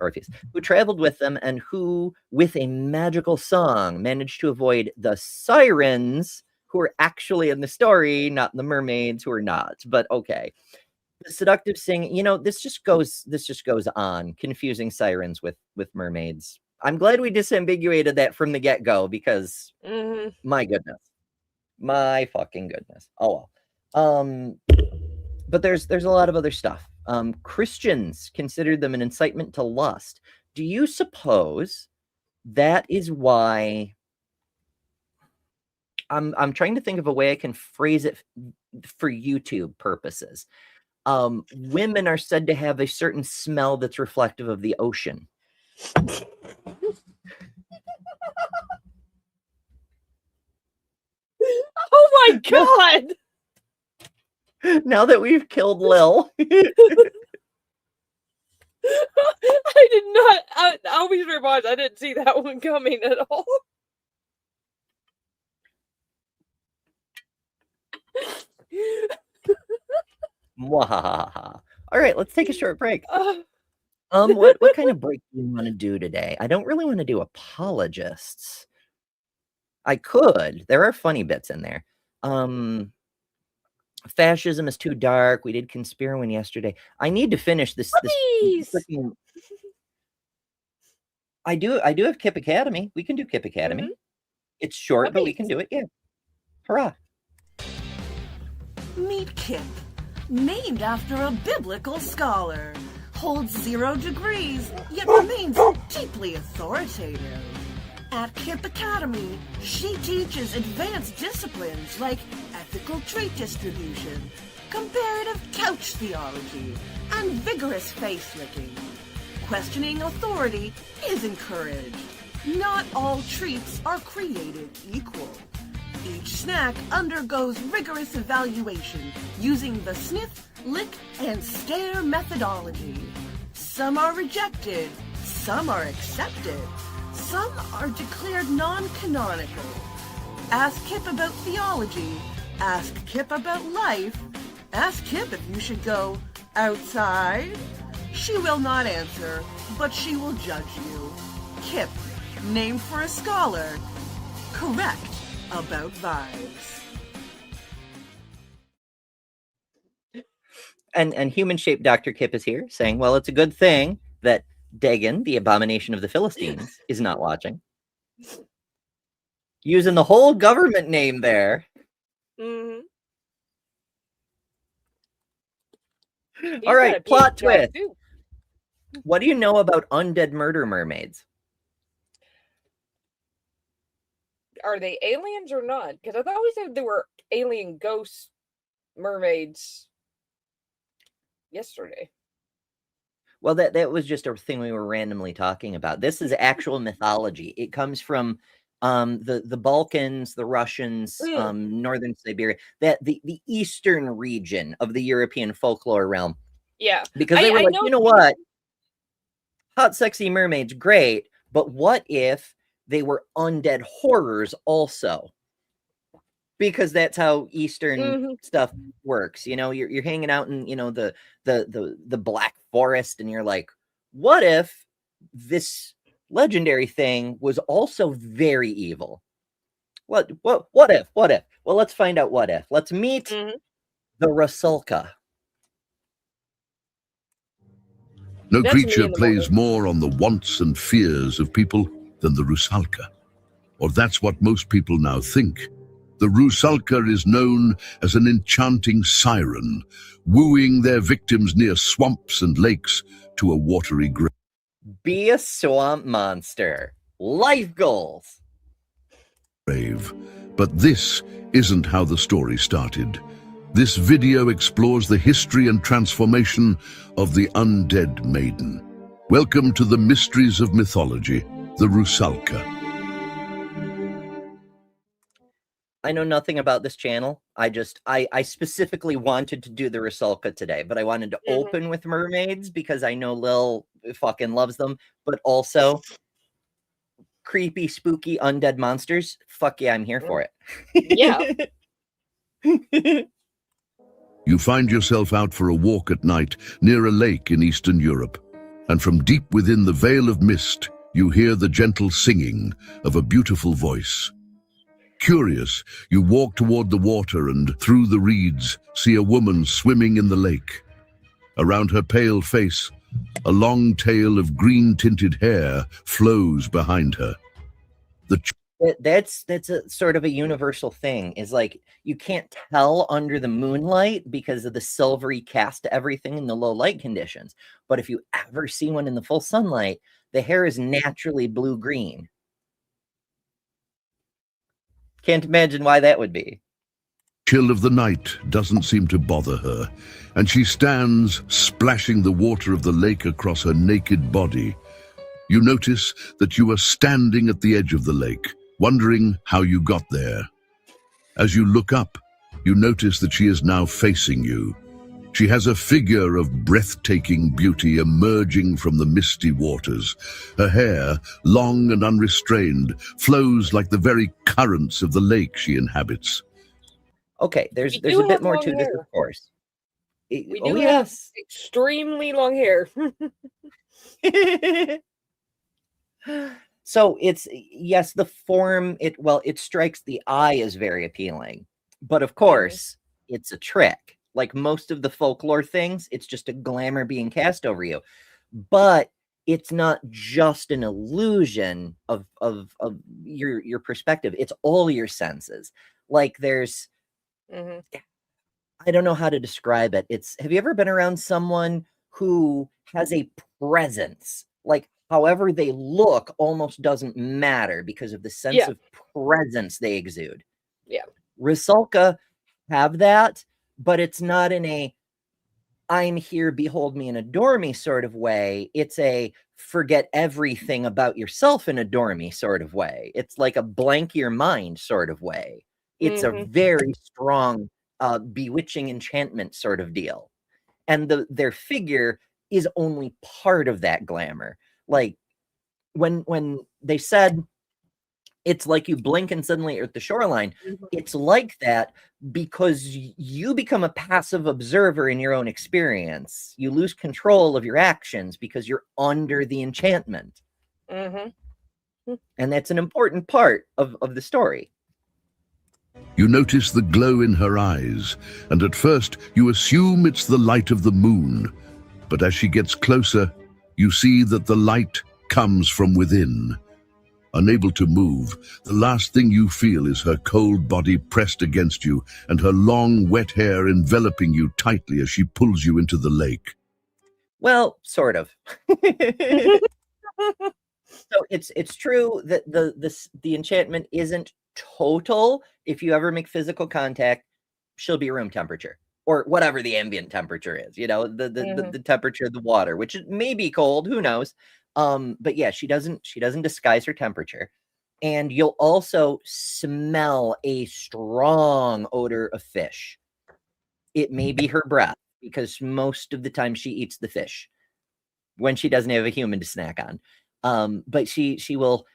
who traveled with them and who, with a magical song, managed to avoid the sirens, who are actually in the story, not the mermaids, who are not. But okay, the seductive singing. You know, this just goes on, confusing sirens with mermaids. I'm glad we disambiguated that from the get-go because, my goodness, my fucking goodness. Oh well. But there's a lot of other stuff. Christians considered them an incitement to lust. Do you suppose that is why? I'm trying to think of a way I can phrase it for YouTube purposes. Women are said to have a certain smell that's reflective of the ocean. Oh my god! Now that we've killed Lil. I did not. I'll be straight honest, I didn't see that one coming at all. Mwahaha. All right, let's take a short break. What kind of break do you want to do today? I don't really want to do apologists. I could. There are funny bits in there. Fascism is too dark. We did Conspirowin yesterday. I need to finish this. I do have Kip Academy. We can do Kip Academy. It's short, but we can do it. Yeah. Hurrah. Meet Kip, named after a biblical scholar. Holds 0 degrees, yet remains deeply authoritative. At Kip Academy, she teaches advanced disciplines like ethical trait distribution, comparative couch theology, and vigorous face licking. Questioning authority is encouraged. Not all treats are created equal. Each snack undergoes rigorous evaluation using the sniff, lick, and stare methodology. Some are rejected, some are accepted, some are declared non-canonical. Ask Kip about theology, ask Kip about life, ask Kip if you should go outside. She will not answer, but she will judge you. Kip, named for a scholar, correct about vibes. And human-shaped Dr. Kip is here saying, well, it's a good thing that Dagon, the abomination of the Philistines, is not watching. Using the whole government name there. Mm-hmm. All right, plot twist. What do you know about undead murder mermaids? Are they aliens or not? Because I thought we said there were alien ghost mermaids yesterday. Well, that was just a thing we were randomly talking about. This is actual mythology. It comes from the Balkans, the Russians, northern Siberia, the eastern region of the European folklore realm. Yeah. Because they were like, you know what? Hot, sexy mermaids, great. But what if they were undead horrors also? Because that's how Eastern stuff works. You know, you're hanging out in, you know, the Black Forest, and you're like, what if this legendary thing was also very evil? What if? Well, let's find out what if. Let's meet the Rusalka. No creature plays more on the wants and fears of people than the Rusalka. Or that's what most people now think. The Rusalka is known as an enchanting siren, wooing their victims near swamps and lakes to a watery grave. Be a swamp monster. Life goals. But this isn't how the story started. This video explores the history and transformation of the undead maiden. Welcome to the mysteries of mythology, the Rusalka. I know nothing about this channel. I specifically wanted to do the Rusalka today, but I wanted to open with mermaids because I know Lil fucking loves them, but also creepy, spooky, undead monsters. Fuck yeah, I'm here for it. Yeah. You find yourself out for a walk at night near a lake in Eastern Europe, and from deep within the veil of mist, you hear the gentle singing of a beautiful voice. Curious, you walk toward the water and, through the reeds, see a woman swimming in the lake. Around her pale face, a long tail of green-tinted hair flows behind her. That's a sort of a universal thing, is like you can't tell under the moonlight because of the silvery cast to everything in the low light conditions. But if you ever see one in the full sunlight, the hair is naturally blue-green. Can't imagine why that would be. Chill of the night doesn't seem to bother her, and she stands splashing the water of the lake across her naked body. You notice that you are standing at the edge of the lake, wondering how you got there. As you look up, you notice that she is now facing you. She has a figure of breathtaking beauty emerging from the misty waters. Her hair, long and unrestrained, flows like the very currents of the lake she inhabits. Okay, there's We a do bit have more long to this, hair. of course. We Oh do have yes. extremely long hair. So it's yes, the form it strikes the eye as very appealing, but of course it's a trick. Like most of the folklore things, it's just a glamour being cast over you. But it's not just an illusion of your perspective. It's all your senses. Like there's I don't know how to describe it. Have you ever been around someone who has a presence? Like however they look almost doesn't matter because of the sense of presence they exude. Yeah. Rusalka have that, but it's not in a I'm here, behold me and adore me sort of way. It's a forget everything about yourself and adore me sort of way. It's like a blank your mind sort of way. It's a very strong bewitching enchantment sort of deal. And their figure is only part of that glamour. Like when they said it's like you blink and suddenly you're at the shoreline, it's like that because you become a passive observer in your own experience. You lose control of your actions because you're under the enchantment. And that's an important part of the story. You notice the glow in her eyes, and at first you assume it's the light of the moon. But as she gets closer, you see that the light comes from within. Unable to move, the last thing you feel is her cold body pressed against you and her long, wet hair enveloping you tightly as she pulls you into the lake. Well, sort of. So it's true that the enchantment isn't total. If you ever make physical contact, she'll be room temperature or whatever the ambient temperature is, the temperature of the water, which may be cold, who knows. But yeah, she doesn't disguise her temperature. And you'll also smell a strong odor of fish. It may be her breath because most of the time she eats the fish when she doesn't have a human to snack on. But she will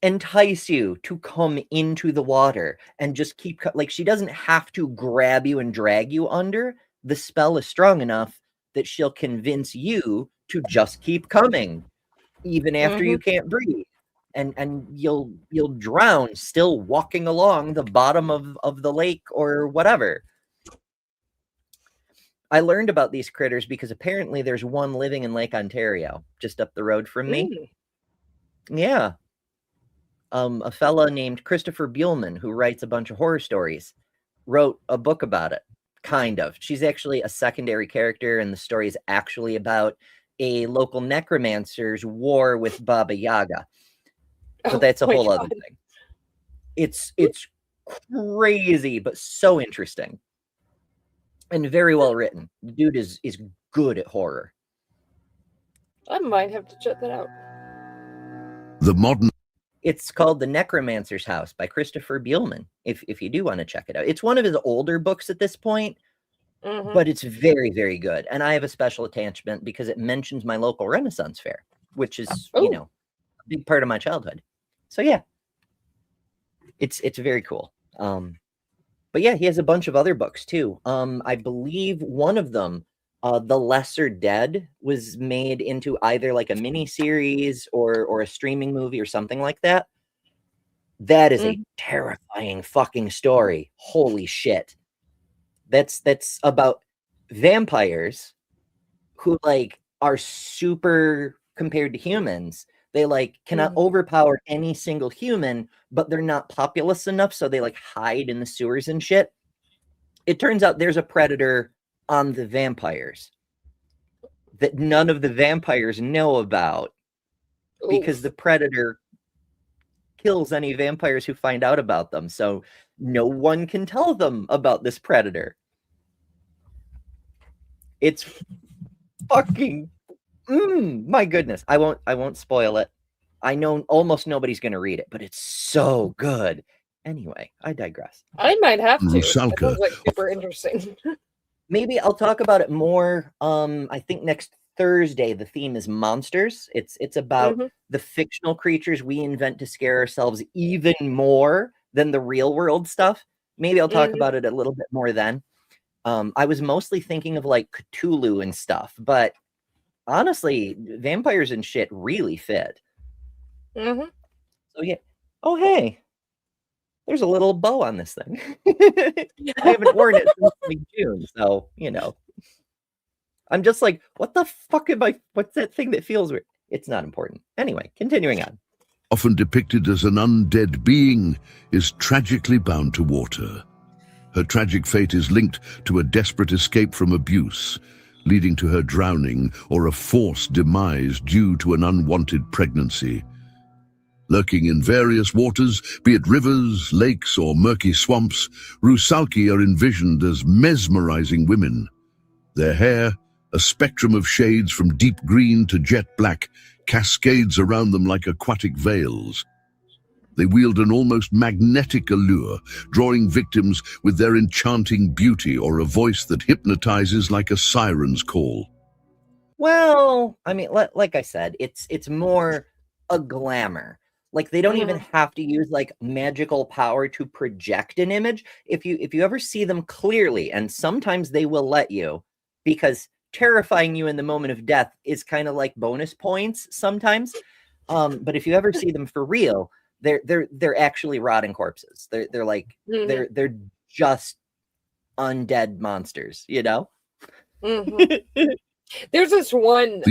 entice you to come into the water and just keep like she doesn't have to grab you and drag you under. The spell is strong enough that she'll convince you to just keep coming even after you can't breathe, and you'll drown still walking along the bottom of the lake or whatever. I learned about these critters because apparently there's one living in Lake Ontario just up the road from me. Yeah. A fella named Christopher Buehlman, who writes a bunch of horror stories, wrote a book about it. Kind of. She's actually a secondary character, and the story is actually about a local necromancer's war with Baba Yaga. But that's a whole other thing. It's crazy, but so interesting. And very well written. The dude is good at horror. I might have to check that out. It's called The Necromancer's House by Christopher Buehlman, if you do want to check it out. It's one of his older books at this point, but it's very, very good. And I have a special attachment because it mentions my local Renaissance fair, which is, a big part of my childhood. So yeah, it's very cool. But yeah, he has a bunch of other books too. I believe one of them, The Lesser Dead, was made into either like a mini series or a streaming movie or something like that. That is a terrifying fucking story. Holy shit. That's about vampires who like are super compared to humans. They like cannot overpower any single human, but they're not populous enough, so they like hide in the sewers and shit. It turns out there's a predator on the vampires that none of the vampires know about because the predator kills any vampires who find out about them. So no one can tell them about this predator. It's fucking My goodness. I won't spoil it. I know almost nobody's going to read it, but it's so good. Anyway, I digress. I might have to. Rusalka. That sounds like super interesting. Maybe I'll talk about it more. I think next Thursday the theme is monsters. It's about the fictional creatures we invent to scare ourselves even more than the real world stuff. Maybe I'll talk about it a little bit more then. I was mostly thinking of like Cthulhu and stuff, but honestly, vampires and shit really fit. So yeah. Oh hey, there's a little bow on this thing. I haven't worn it since like June, so you know. I'm just like, what the fuck am I? What's that thing that feels weird? It's not important. Anyway, continuing on. Often depicted as an undead being, is tragically bound to water. Her tragic fate is linked to a desperate escape from abuse, leading to her drowning or a forced demise due to an unwanted pregnancy. Lurking in various waters, be it rivers, lakes, or murky swamps, Rusalki are envisioned as mesmerizing women. Their hair, a spectrum of shades from deep green to jet black, cascades around them like aquatic veils. They wield an almost magnetic allure, drawing victims with their enchanting beauty or a voice that hypnotizes like a siren's call. Well, I mean, like I said, it's more a glamour. Like they don't even have to use like magical power to project an image. If you ever see them clearly, and sometimes they will let you, because terrifying you in the moment of death is kind of like bonus points sometimes. But if you ever see them for real, they're actually rotting corpses. They're like they're just undead monsters, you know? There's this one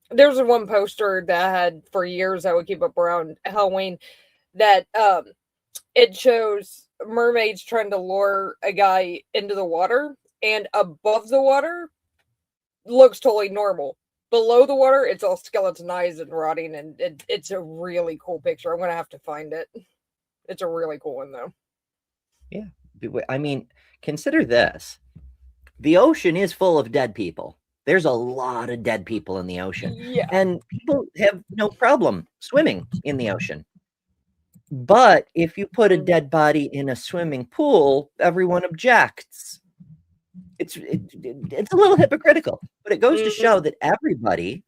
there's one poster that I had for years I would keep up around Halloween that it shows mermaids trying to lure a guy into the water, and above the water looks totally normal. Below the water, it's all skeletonized and rotting, and it's a really cool picture. I'm going to have to find it. It's a really cool one, though. Yeah. I mean, consider this. The ocean is full of dead people. There's a lot of dead people in the ocean. Yeah. And people have no problem swimming in the ocean. But if you put a dead body in a swimming pool, everyone objects. It's a little hypocritical, but it goes to show that everybody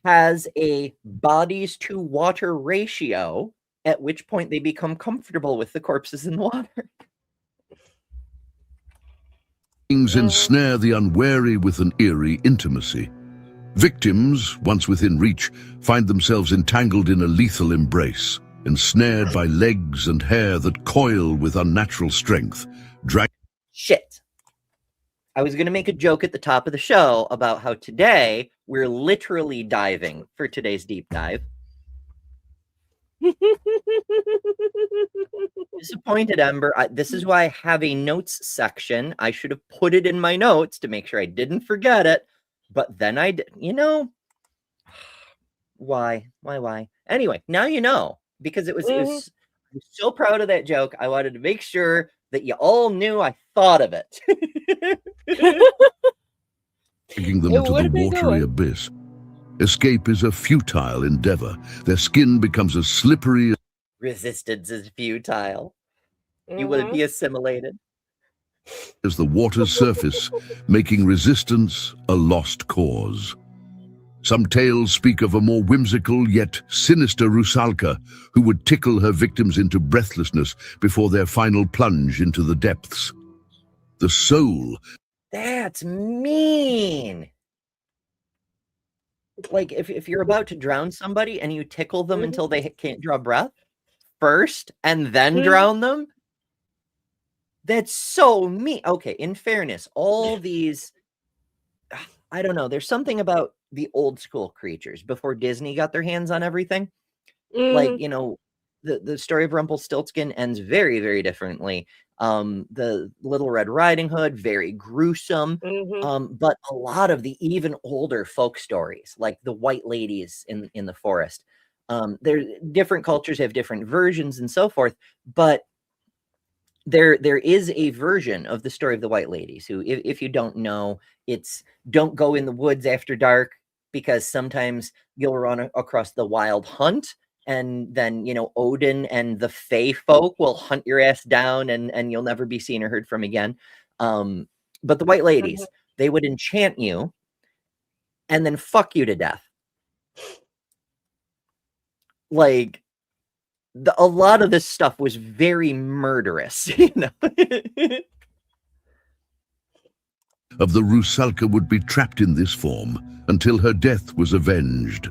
has a bodies to water ratio, at which point they become comfortable with the corpses in the water. Ensnare the unwary with an eerie intimacy. Victims, once within reach, find themselves entangled in a lethal embrace, ensnared by legs and hair that coil with unnatural strength. Shit. I was going to make a joke at the top of the show about how today we're literally diving for today's deep dive. Disappointed, Ember. This is why I have a notes section. I should have put it in my notes to make sure I didn't forget it. But then I did, you know, why? Anyway, now you know, because it was I'm so proud of that joke. I wanted to make sure that you all knew I thought of it. Dragging them to the watery abyss. Escape is a futile endeavor. Their skin becomes as slippery as... Resistance is futile. You will be assimilated. ...as the water's surface, making resistance a lost cause. Some tales speak of a more whimsical yet sinister Rusalka who would tickle her victims into breathlessness before their final plunge into the depths. The soul... That's mean. Like if you're about to drown somebody and you tickle them until they can't draw breath first and then drown them, that's so mean. Okay, in fairness, all these, I don't know, there's something about the old school creatures before Disney got their hands on everything. Like, you know, the story of Rumpelstiltskin ends very, very differently. The Little Red Riding Hood, very gruesome. But a lot of the even older folk stories, like the White Ladies in the Forest, there different cultures have different versions and so forth. But there is a version of the story of the White Ladies who, if you don't know, it's don't go in the woods after dark, because sometimes you'll run across the wild hunt, and then, you know, Odin and the Fae folk will hunt your ass down, and you'll never be seen or heard from again. But the White Ladies, they would enchant you and then fuck you to death. Like, a lot of this stuff was very murderous, you know. Of the Rusalka would be trapped in this form until her death was avenged.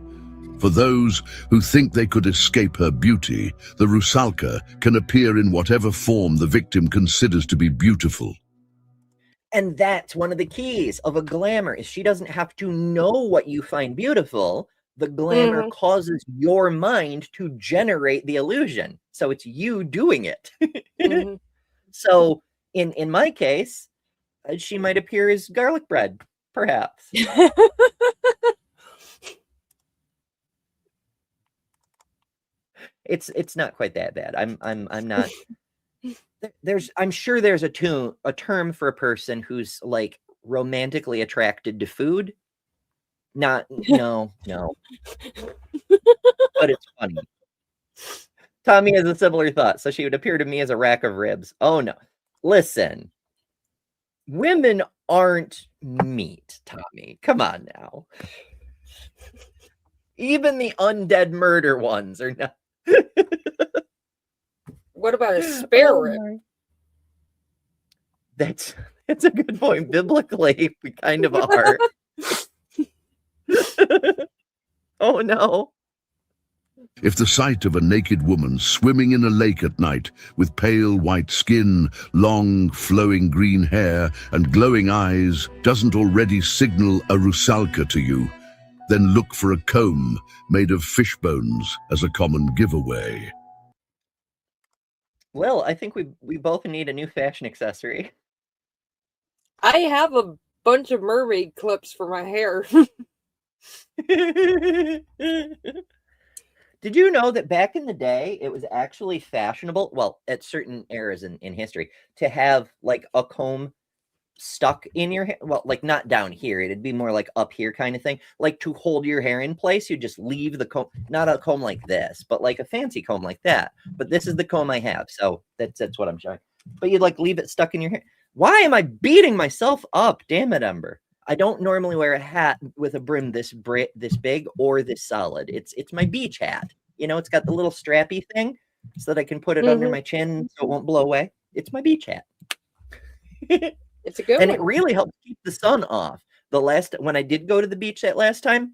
For those who think they could escape her beauty, the Rusalka can appear in whatever form the victim considers to be beautiful. And that's one of the keys of a glamour, is she doesn't have to know what you find beautiful. The glamour causes your mind to generate the illusion. So it's you doing it. So in my case, she might appear as garlic bread, perhaps. It's not quite that bad. I'm not. I'm sure there's a term for a person who's like romantically attracted to food. No. But it's funny. Tommy has a similar thought. So she would appear to me as a rack of ribs. Oh no. Listen. Women aren't meat, Tommy. Come on now. Even the undead murder ones are not. What about a spare rib? That's a good point. Biblically, we kind of are. Oh no. If the sight of a naked woman swimming in a lake at night with pale white skin, long flowing green hair, and glowing eyes doesn't already signal a Rusalka to you, then look for a comb made of fish bones as a common giveaway. Well, I think we both need a new fashion accessory. I have a bunch of mermaid clips for my hair. Did you know that back in the day, it was actually fashionable, well, at certain eras in history, to have like a comb stuck in your hair? Well, like not down here. It'd be more like up here kind of thing. Like to hold your hair in place, you just leave the comb, not a comb like this, but like a fancy comb like that. But this is the comb I have. So that's what I'm showing. But you'd like leave it stuck in your hair. Why am I beating myself up? Damn it, Ember. I don't normally wear a hat with a brim this big or this solid. It's my beach hat. You know, it's got the little strappy thing so that I can put it under my chin so it won't blow away. It's my beach hat. It's a good and one. It really helps keep the sun off. When I did go to the beach that last time,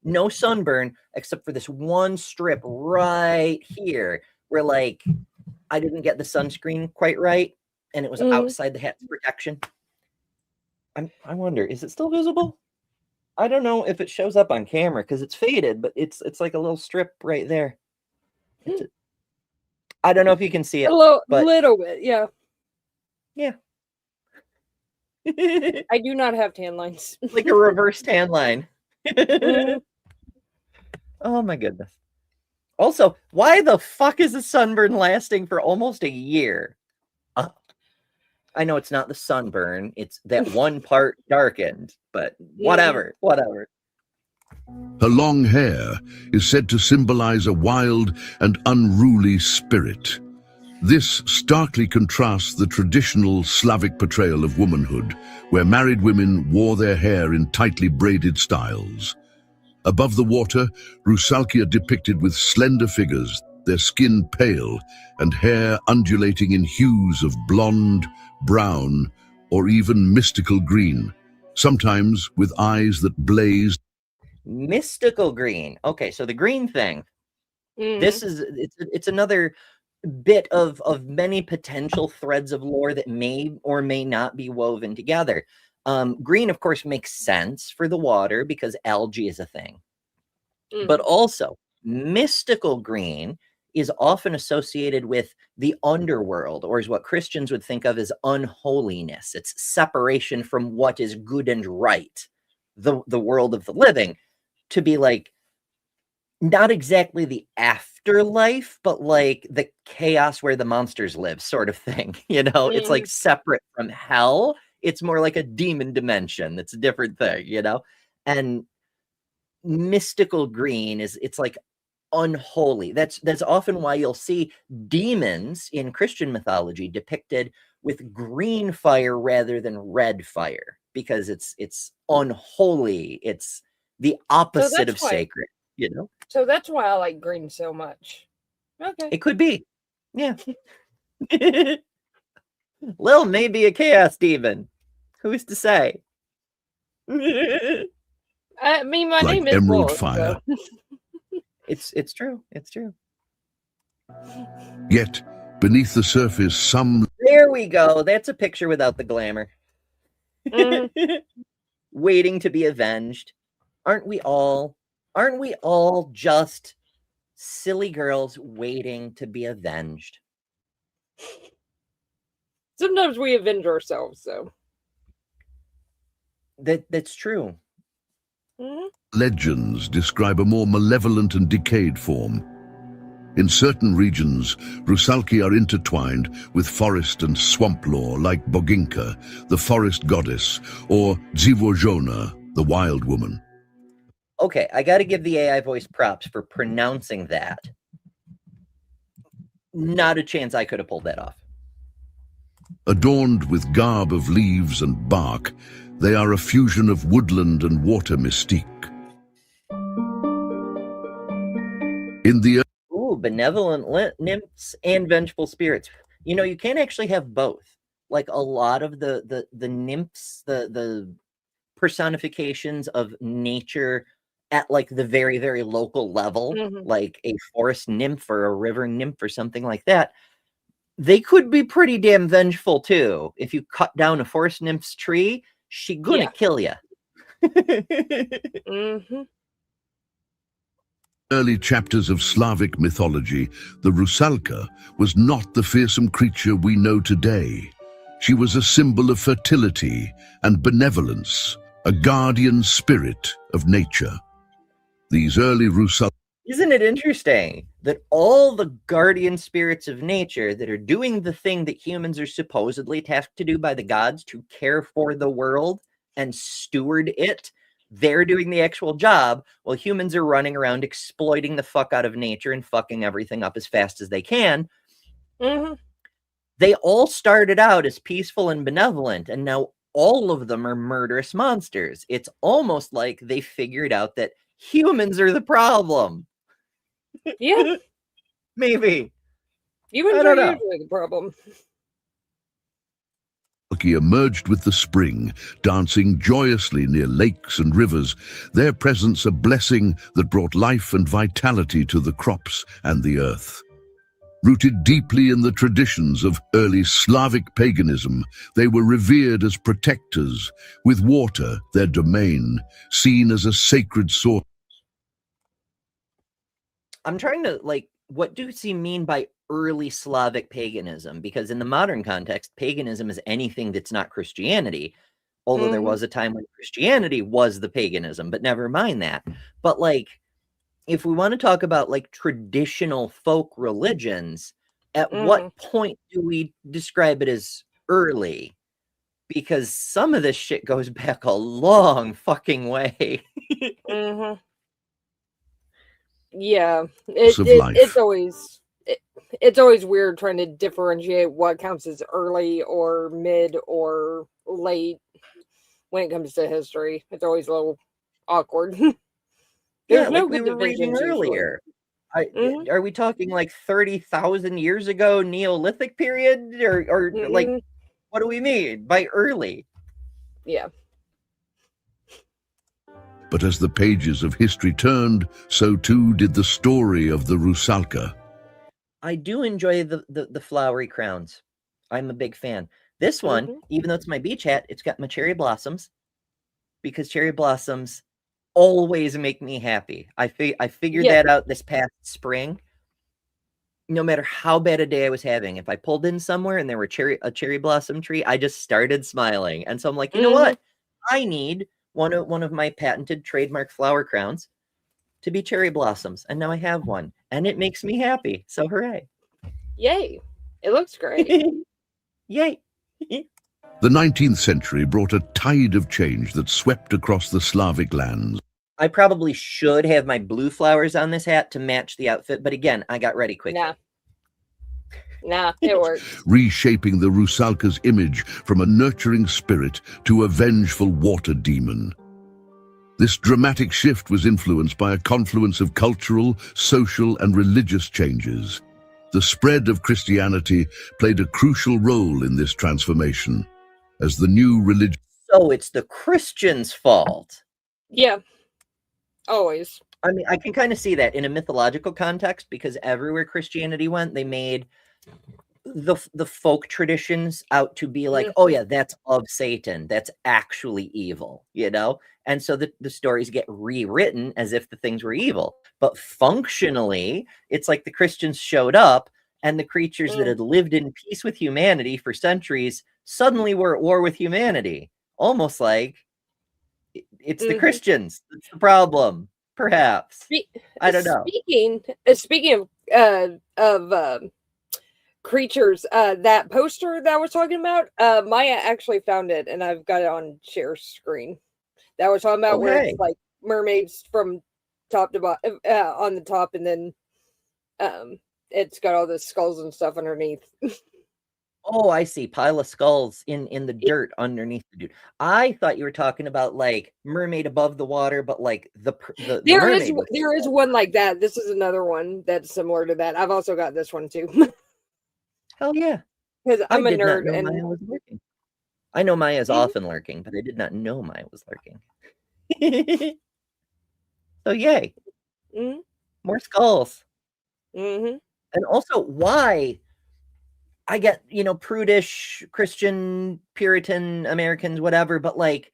no sunburn except for this one strip right here where like I didn't get the sunscreen quite right and it was outside the hat's protection. I wonder, is it still visible? I don't know if it shows up on camera because it's faded, but it's like a little strip right there. I don't know if you can see it. A little bit, yeah. Yeah. I do not have tan lines. Like a reverse tan line. Oh my goodness. Also, why the fuck is a sunburn lasting for almost a year? I know it's not the sunburn, it's that one part darkened, but whatever. Her long hair is said to symbolize a wild and unruly spirit. This starkly contrasts the traditional Slavic portrayal of womanhood, where married women wore their hair in tightly braided styles. Above the water, Rusalki are depicted with slender figures, their skin pale and hair undulating in hues of blonde, brown, or even mystical green, sometimes with eyes that blazed. Mystical green. Okay, so the green thing. This is it's another bit of many potential threads of lore that may or may not be woven together. Green, of course, makes sense for the water because algae is a thing. But also, mystical green is often associated with the underworld, or is what Christians would think of as unholiness. It's separation from what is good and right, the world of the living, to be like not exactly the afterlife, afterlife, but like the chaos where the monsters live sort of thing. It's like separate from hell. It's more like a demon dimension. That's a different thing, and mystical green it's like unholy. That's often why you'll see demons in Christian mythology depicted with green fire rather than red fire, because it's unholy. It's the opposite of sacred, So that's why I like green so much. Okay. It could be. Yeah. Lil may be a chaos demon. Who's to say? I mean, my Like name is emerald Lil, fire. so. It's true. It's true. Yet, beneath the surface, some There we go. That's a picture without the glamour. Waiting to be avenged. Aren't we all just silly girls waiting to be avenged? Sometimes we avenge ourselves, so. That's true. legends describe a more malevolent and decayed form. In certain regions, Rusalki are intertwined with forest and swamp lore like Boginka, the forest goddess, or Dziwożona, the wild woman. Okay, I got to give the AI voice props for pronouncing that. Not a chance I could have pulled that off. Adorned with garb of leaves and bark, they are a fusion of woodland and water mystique. In the Ooh, benevolent nymphs and vengeful spirits. You know, you can't actually have both. Like a lot of the nymphs, the personifications of nature at like the very, very local level, like a forest nymph or a river nymph or something like that, they could be pretty damn vengeful too. If you cut down a forest nymph's tree, she gonna kill you. early chapters of Slavic mythology, the Rusalka was not the fearsome creature we know today. She was a symbol of fertility and benevolence, a guardian spirit of nature. These early Rusalka... Isn't it interesting that all the guardian spirits of nature that are doing the thing that humans are supposedly tasked to do by the gods, to care for the world and steward it, they're doing the actual job while humans are running around exploiting the fuck out of nature and fucking everything up as fast as they can. They all started out as peaceful and benevolent, and now all of them are murderous monsters. It's almost like they figured out that humans are the problem. Yeah. Maybe. Humans are usually the problem. emerged with the spring, dancing joyously near lakes and rivers, their presence a blessing that brought life and vitality to the crops and the earth. Rooted deeply in the traditions of early Slavic paganism, they were revered as protectors, with water, their domain, seen as a sacred source. I'm trying to, what do you mean by early Slavic paganism? Because in the modern context, paganism is anything that's not Christianity, although there was a time when Christianity was the paganism, but never mind that. But if we want to talk about traditional folk religions, at what point do we describe it as early? Because some of this shit goes back a long fucking way. Yeah, it's always weird trying to differentiate what counts as early or mid or late when it comes to history. It's always a little awkward. There's no we good were reading divisions earlier. Are we talking 30,000 years ago, Neolithic period, or what do we mean by early? Yeah. But as the pages of history turned, so too did the story of the Rusalka. I do enjoy the flowery crowns. I'm a big fan. This one, even though it's my beach hat, it's got my cherry blossoms, because cherry blossoms always make me happy. I figured that out this past spring. No matter how bad a day I was having, if I pulled in somewhere and there were a cherry blossom tree, I just started smiling. And so I'm like, you know what? I need one of my patented trademark flower crowns to be cherry blossoms, and now I have one, and it makes me happy. So hooray! Yay! It looks great. Yay! The 19th century brought a tide of change that swept across the Slavic lands. I probably should have my blue flowers on this hat to match the outfit, but again, I got ready quickly. Nah, it works. Reshaping the Rusalka's image from a nurturing spirit to a vengeful water demon. This dramatic shift was influenced by a confluence of cultural, social, and religious changes. The spread of Christianity played a crucial role in this transformation, as the new religion... So it's the Christians' fault. Yeah, always. I mean, I can kind of see that in a mythological context, because everywhere Christianity went, they made the folk traditions out to be like, oh yeah, that's of Satan. That's actually evil, you know? And so the stories get rewritten as if the things were evil. But functionally, it's like the Christians showed up and the creatures that had lived in peace with humanity for centuries suddenly were at war with humanity. Almost like it's the Christians that's the problem, perhaps. I don't know. Speaking of creatures, that poster that I was talking about, Maya actually found it, and I've got it on share screen. That was talking about where it's like mermaids from top to bottom, on the top, and then it's got all the skulls and stuff underneath. Oh, I see. Pile of skulls in the dirt underneath the dude. I thought you were talking about like mermaid above the water, but like the there is one like that. This is another one that's similar to that. I've also got this one too. Hell yeah. Because I'm a nerd and Maya was lurking. I know Maya's often lurking, but I did not know Maya was lurking. So yay. More skulls. And also, why? I get, you know, prudish, Christian, Puritan Americans, whatever, but like,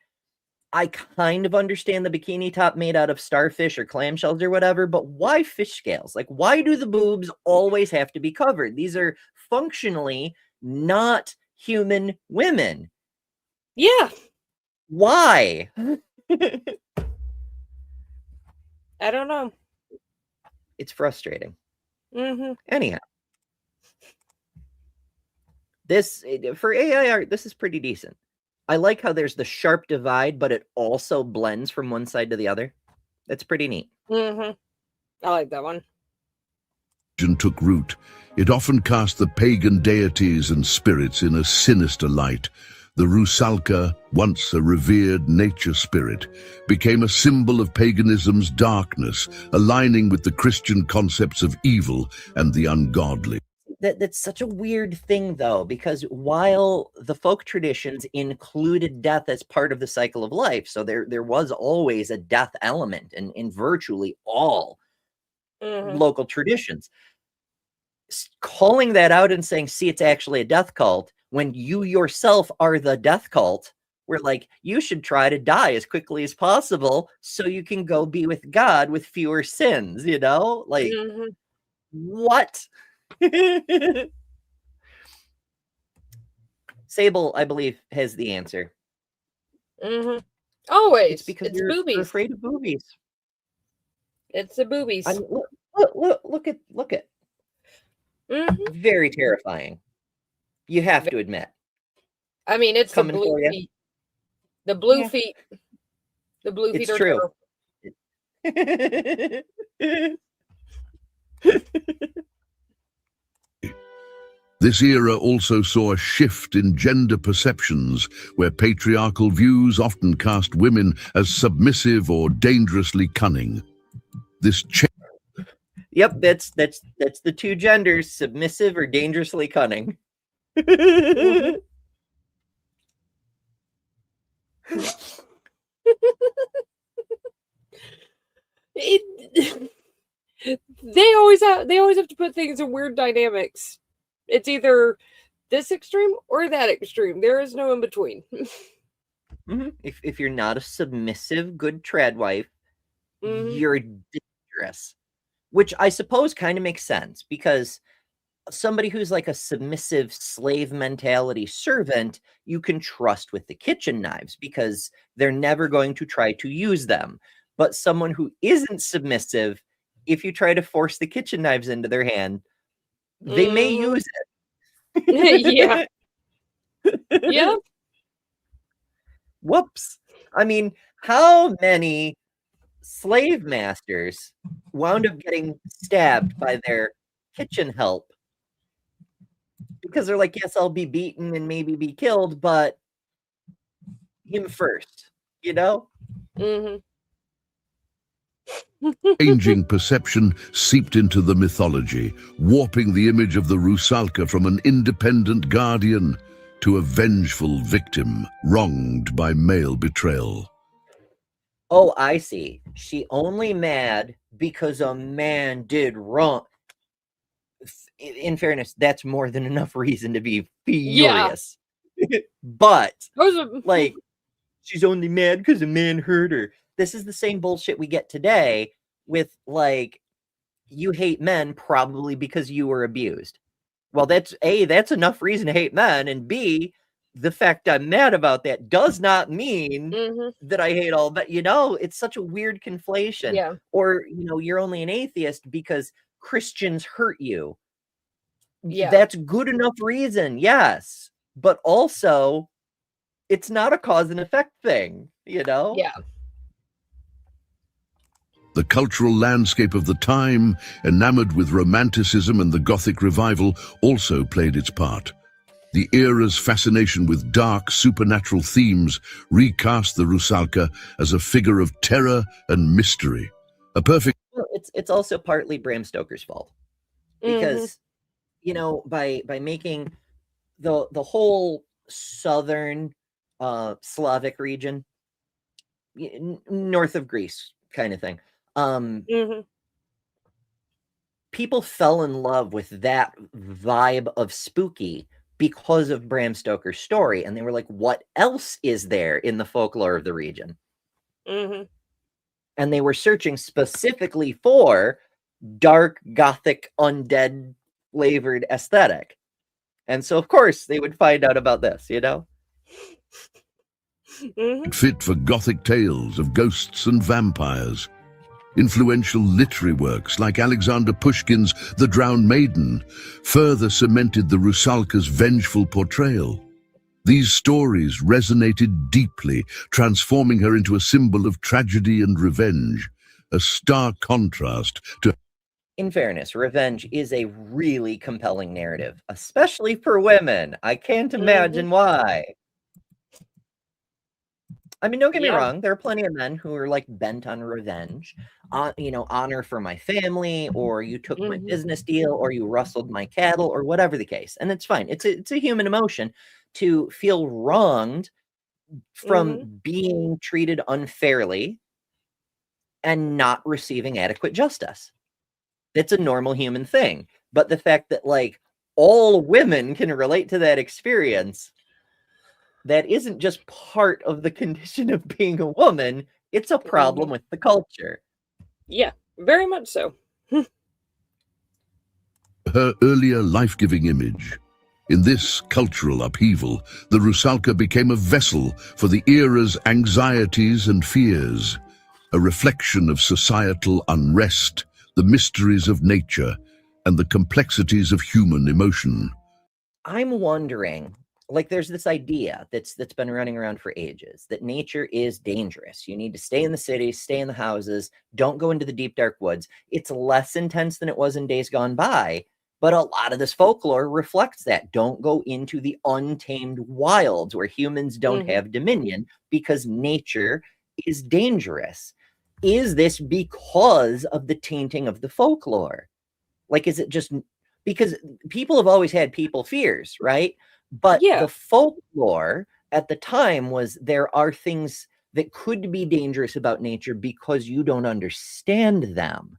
I kind of understand the bikini top made out of starfish or clamshells or whatever, but why fish scales? Like, why do the boobs always have to be covered? These are functionally not human women. Yeah. Why? I don't know. It's frustrating. Anyhow. This, for AI art, this is pretty decent. I like how there's the sharp divide, but it also blends from one side to the other. That's pretty neat. I like that one. Took root. It often cast the pagan deities and spirits in a sinister light. The Rusalka, once a revered nature spirit, became a symbol of paganism's darkness, aligning with the Christian concepts of evil and the ungodly. That's such a weird thing, though, because while the folk traditions included death as part of the cycle of life, so there was always a death element in virtually all local traditions. Calling that out and saying, see, it's actually a death cult, when you yourself are the death cult, we're like, you should try to die as quickly as possible so you can go be with God with fewer sins, you know? Like, what? Sable, I believe, has the answer. Always. It's because you're afraid of boobies. It's the boobies. Look at. Very terrifying. You have to admit. I mean, it's coming the blue feet. The blue feet. The blue feet it's are true. This era also saw a shift in gender perceptions, where patriarchal views often cast women as submissive or dangerously cunning. This Yep, that's the two genders, submissive or dangerously cunning. They always have to put things in weird dynamics. It's either this extreme or that extreme. There is no in between. If you're not a submissive, good trad wife, you're dangerous. Which I suppose kind of makes sense, because somebody who's like a submissive slave mentality servant, you can trust with the kitchen knives because they're never going to try to use them. but someone who isn't submissive, if you try to force the kitchen knives into their hand, they may use it. Yeah. Yeah. Whoops. I mean, how many slave masters wound up getting stabbed by their kitchen help because they're like, yes, I'll be beaten and maybe be killed, but him first, you know? Changing perception seeped into the mythology, warping the image of the Rusalka from an independent guardian to a vengeful victim wronged by male betrayal. Oh, I see. She only mad because a man did wrong. In fairness, that's more than enough reason to be furious. Yeah. But, like, she's only mad because a man hurt her. This is the same bullshit we get today with, like, you hate men probably because you were abused. Well, that's A, that's enough reason to hate men, and B, the fact I'm mad about that does not mean that I hate all men. You know, it's such a weird conflation. Yeah. Or, you know, you're only an atheist because Christians hurt you. Yeah. That's good enough reason, yes. But also, it's not a cause and effect thing, you know? Yeah. The cultural landscape of the time, enamored with Romanticism and the Gothic revival, also played its part. The era's fascination with dark, supernatural themes recast the Rusalka as a figure of terror and mystery. A perfect... Well, it's also partly Bram Stoker's fault. Because, you know, by making the whole southern Slavic region, north of Greece kind of thing, people fell in love with that vibe of spooky because of Bram Stoker's story. And they were like, what else is there in the folklore of the region? And they were searching specifically for dark, gothic, undead flavored aesthetic. And so, of course, they would find out about this, you know? Fit for Gothic tales of ghosts and vampires. Influential literary works like Alexander Pushkin's The Drowned Maiden further cemented the Rusalka's vengeful portrayal. These stories resonated deeply, transforming her into a symbol of tragedy and revenge, a stark contrast to... In fairness, revenge is a really compelling narrative, especially for women. I can't imagine why. I mean, don't get me wrong. There are plenty of men who are like bent on revenge, you know, honor for my family, or you took my business deal, or you rustled my cattle, or whatever the case. And it's fine. It's a human emotion to feel wronged from being treated unfairly and not receiving adequate justice. It's a normal human thing. But the fact that like all women can relate to that experience, that isn't just part of the condition of being a woman, it's a problem with the culture. Yeah, very much so. Her earlier life-giving image. In this cultural upheaval, the Rusalka became a vessel for the era's anxieties and fears, a reflection of societal unrest, the mysteries of nature, and the complexities of human emotion. I'm wondering, like, there's this idea that's been running around for ages, that nature is dangerous. You need to stay in the cities, stay in the houses, don't go into the deep, dark woods. It's less intense than it was in days gone by, but a lot of this folklore reflects that. Don't go into the untamed wilds where humans don't have dominion because nature is dangerous. Is this because of the tainting of the folklore? Like, is it just because people have always had people fears, right? But the folklore at the time was there are things that could be dangerous about nature because you don't understand them.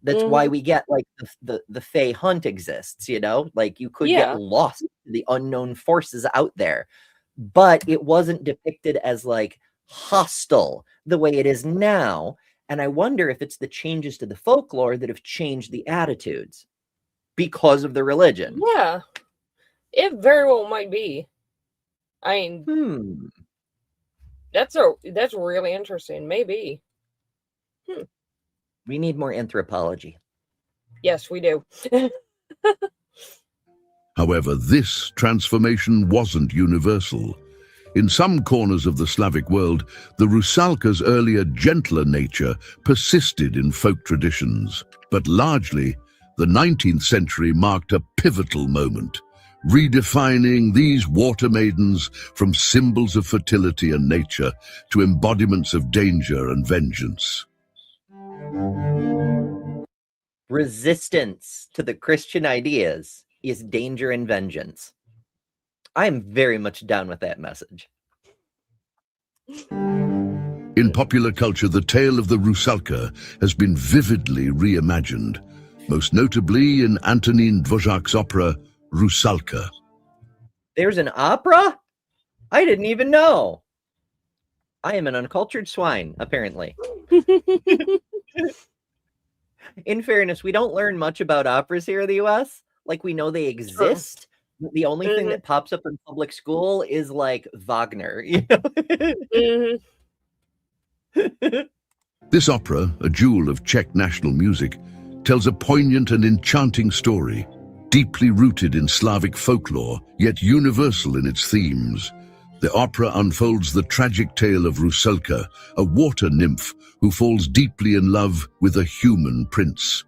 That's why we get like the Fey hunt exists, you know, like you could get lost in the unknown forces out there, but it wasn't depicted as like hostile the way it is now. And I wonder if it's the changes to the folklore that have changed the attitudes because of the religion. Yeah, it very well might be. I mean, that's really interesting. Maybe. We need more anthropology. Yes, we do. However, this transformation wasn't universal. In some corners of the Slavic world, the Rusalka's earlier, gentler nature persisted in folk traditions. But largely, the 19th century marked a pivotal moment, redefining these water maidens from symbols of fertility and nature to embodiments of danger and vengeance. Resistance to the Christian ideas is danger and vengeance. I'm very much down with that message. In popular culture, the tale of the Rusalka has been vividly reimagined, most notably in Antonin Dvořák's opera, Rusalka. There's an opera? I didn't even know. I am an uncultured swine, apparently. In fairness, we don't learn much about operas here in the US. Like, we know they exist. The only thing that pops up in public school is like Wagner, you know? This opera, a jewel of Czech national music, tells a poignant and enchanting story, deeply rooted in Slavic folklore, yet universal in its themes. The opera unfolds the tragic tale of Rusalka, a water nymph who falls deeply in love with a human prince.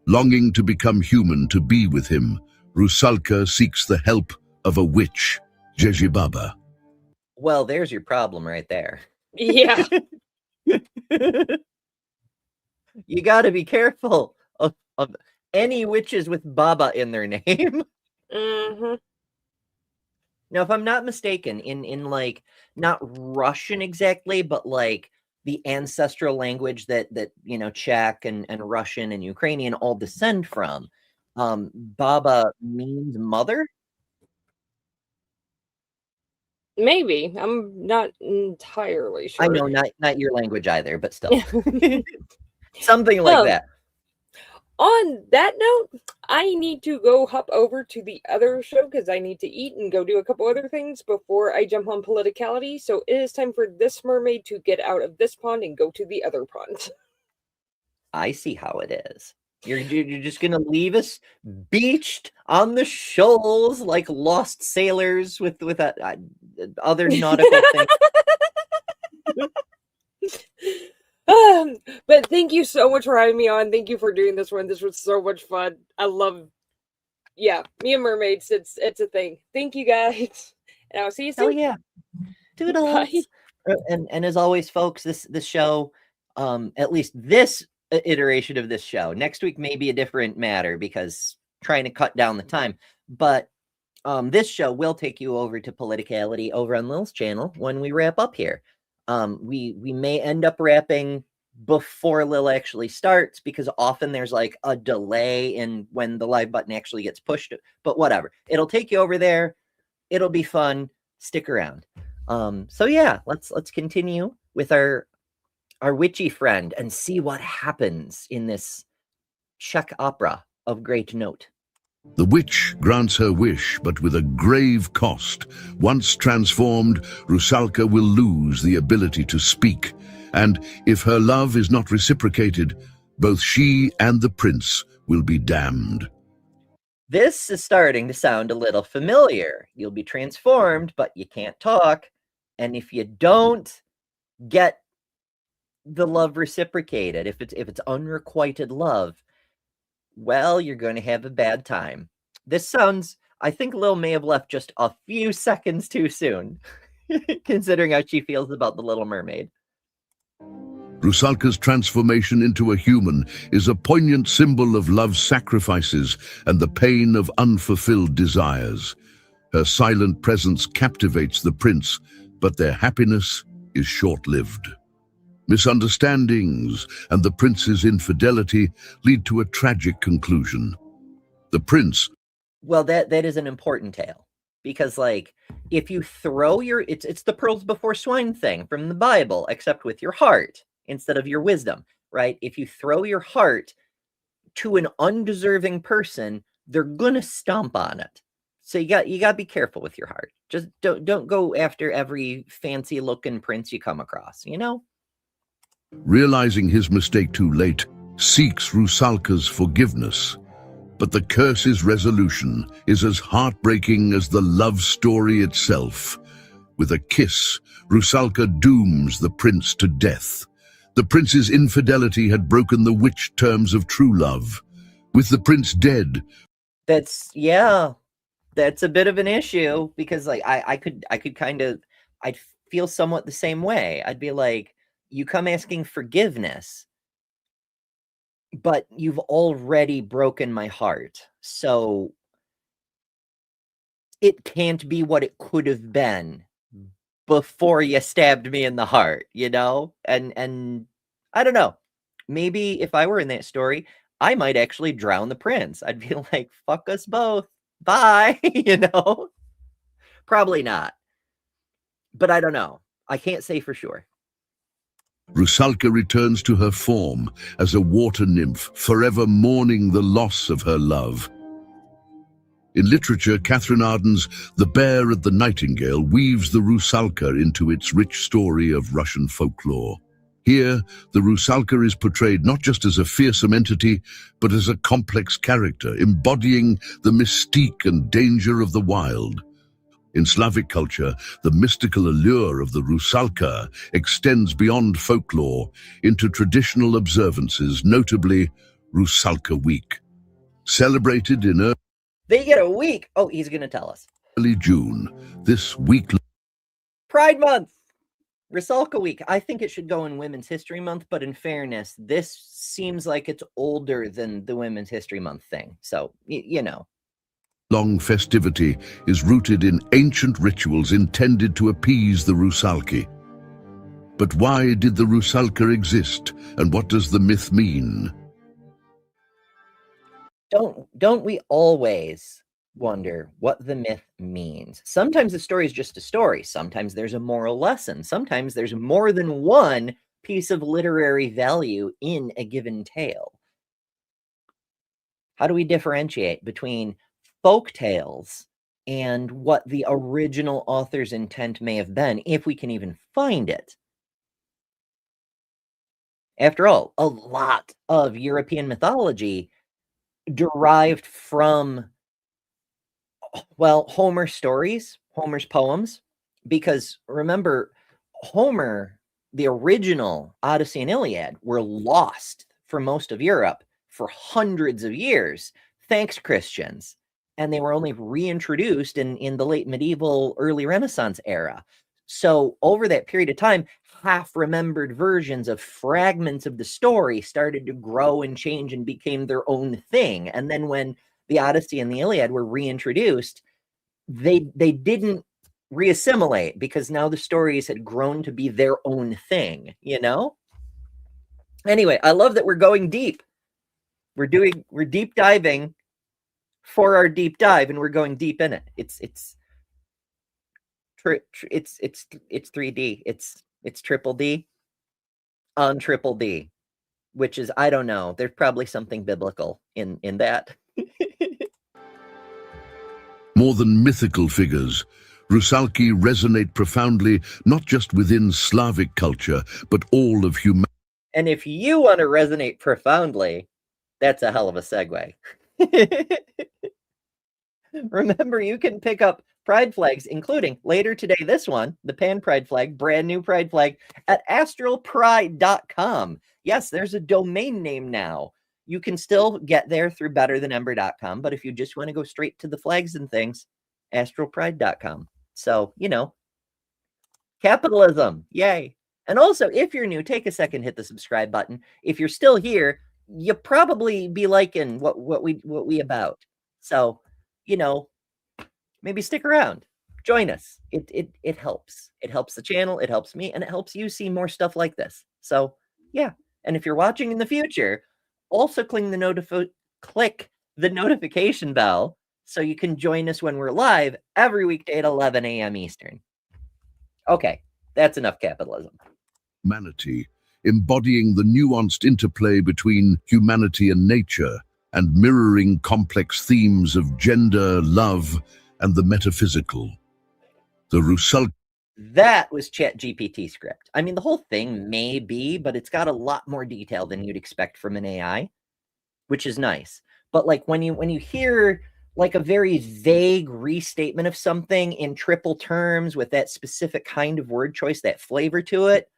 Longing to become human to be with him, Rusalka seeks the help of a witch, Jezibaba. Well, there's your problem right there. Yeah. You got to be careful of any witches with Baba in their name. Now, if I'm not mistaken, in like, not Russian exactly, but like the ancestral language that you know, Czech and Russian and Ukrainian all descend from, Baba means mother? Maybe. I'm not entirely sure. I know, not your language either, but still. Something like that. On that note, I need to go hop over to the other show because I need to eat and go do a couple other things before I jump on politicality. So it is time for this mermaid to get out of this pond and go to the other pond. I see how it is. You're just gonna leave us beached on the shoals like lost sailors with other nautical things. But thank you so much for having me on. Thank you for doing this one. This was so much fun. I love, me and mermaids. It's a thing. Thank you guys, and I'll see you soon. Oh yeah, toodles. Bye. And as always, folks, this show, at least this iteration of this show. Next week may be a different matter because trying to cut down the time. But this show will take you over to politicality over on Lil's channel when we wrap up here. We may end up wrapping before Lil actually starts because often there's like a delay in when the live button actually gets pushed. But whatever, it'll take you over there. It'll be fun. Stick around. So yeah, let's continue with our witchy friend and see what happens in this Czech opera of great note. The witch grants her wish, but with a grave cost. Once transformed, Rusalka will lose the ability to speak, and if her love is not reciprocated, both she and the prince will be damned. This is starting to sound a little familiar. You'll be transformed, but you can't talk, and if you don't get the love reciprocated, if it's unrequited love, well, you're going to have a bad time. This sounds, I think Lil may have left just a few seconds too soon, considering how she feels about the Little Mermaid. Rusalka's transformation into a human is a poignant symbol of love's sacrifices and the pain of unfulfilled desires. Her silent presence captivates the prince, but their happiness is short-lived. Misunderstandings and the prince's infidelity lead to a tragic conclusion. The prince... Well, that is an important tale. Because, like, if you throw it's the pearls before swine thing from the Bible, except with your heart instead of your wisdom, right? If you throw your heart to an undeserving person, they're gonna stomp on it. So you got to be careful with your heart. Just don't go after every fancy looking prince you come across, you know? realizing his mistake too late, seeks Rusalka's forgiveness. But the curse's resolution is as heartbreaking as the love story itself. With a kiss, Rusalka dooms the prince to death. The prince's infidelity had broken the witch terms of true love. With the prince dead, That's a bit of an issue, because like I could kind of, I'd feel somewhat the same way. I'd be like, you come asking forgiveness, but you've already broken my heart. So it can't be what it could have been before you stabbed me in the heart, you know? And I don't know. Maybe if I were in that story, I might actually drown the prince. I'd be like, fuck us both. Bye, you know? Probably not. But I don't know. I can't say for sure. Rusalka returns to her form as a water nymph, forever mourning the loss of her love. In literature, Catherine Arden's The Bear and the Nightingale weaves the Rusalka into its rich story of Russian folklore. Here, the Rusalka is portrayed not just as a fearsome entity, but as a complex character, embodying the mystique and danger of the wild. In Slavic culture, the mystical allure of the Rusalka extends beyond folklore into traditional observances, notably Rusalka Week. Celebrated in They get a week. Oh, he's going to tell us. early June, this week Pride Month. Rusalka Week. I think it should go in Women's History Month, but in fairness, this seems like it's older than the Women's History Month thing. So, you know. long festivity is rooted in ancient rituals intended to appease the Rusalki. But why did the Rusalka exist, and what does the myth mean? Don't we always wonder what the myth means? Sometimes the story is just a story. Sometimes there's a moral lesson. Sometimes there's more than one piece of literary value in a given tale. How do we differentiate between folk tales and what the original author's intent may have been, if we can even find it? After all, a lot of European mythology derived from, well, Homer's stories, Homer's poems, because remember, Homer, the original Odyssey and Iliad, were lost for most of Europe for hundreds of years, thanks Christians. And they were only reintroduced in the late medieval, early Renaissance era. So over that period of time, half-remembered versions of fragments of the story started to grow and change and became their own thing. And then when the Odyssey and the Iliad were reintroduced, they didn't reassimilate, because now the stories had grown to be their own thing, you know? Anyway, I love that we're going deep. We're deep diving for our deep dive, and we're going deep in it. It's 3D. It's triple D on triple D, which is, I don't know. There's probably something biblical in that. More than mythical figures, Rusalki resonate profoundly not just within Slavic culture, but all of humanity. And if you want to resonate profoundly, that's a hell of a segue. Remember, you can pick up pride flags, including later today, this one, the Pan Pride flag, brand new pride flag, at astralpride.com. Yes, there's a domain name now. You can still get there through betterthanember.com, but if you just want to go straight to the flags and things, astralpride.com. So, you know, capitalism, yay. And also, if you're new, take a second, hit the subscribe button. If you're still here, you probably be liking what we about. So, you know, maybe stick around, join us. It helps. It helps the channel, it helps me, and it helps you see more stuff like this. So yeah. And if you're watching in the future, also click the notification bell so you can join us when we're live every weekday at 11 a.m. Eastern. Okay, that's enough capitalism. Humanity, embodying the nuanced interplay between humanity and nature, and mirroring complex themes of gender, love, and the metaphysical. The Rusalka That was ChatGPT script. I mean, the whole thing may be, but it's got a lot more detail than you'd expect from an AI, which is nice. But like when you hear like a very vague restatement of something in triple terms with that specific kind of word choice, that flavor to it,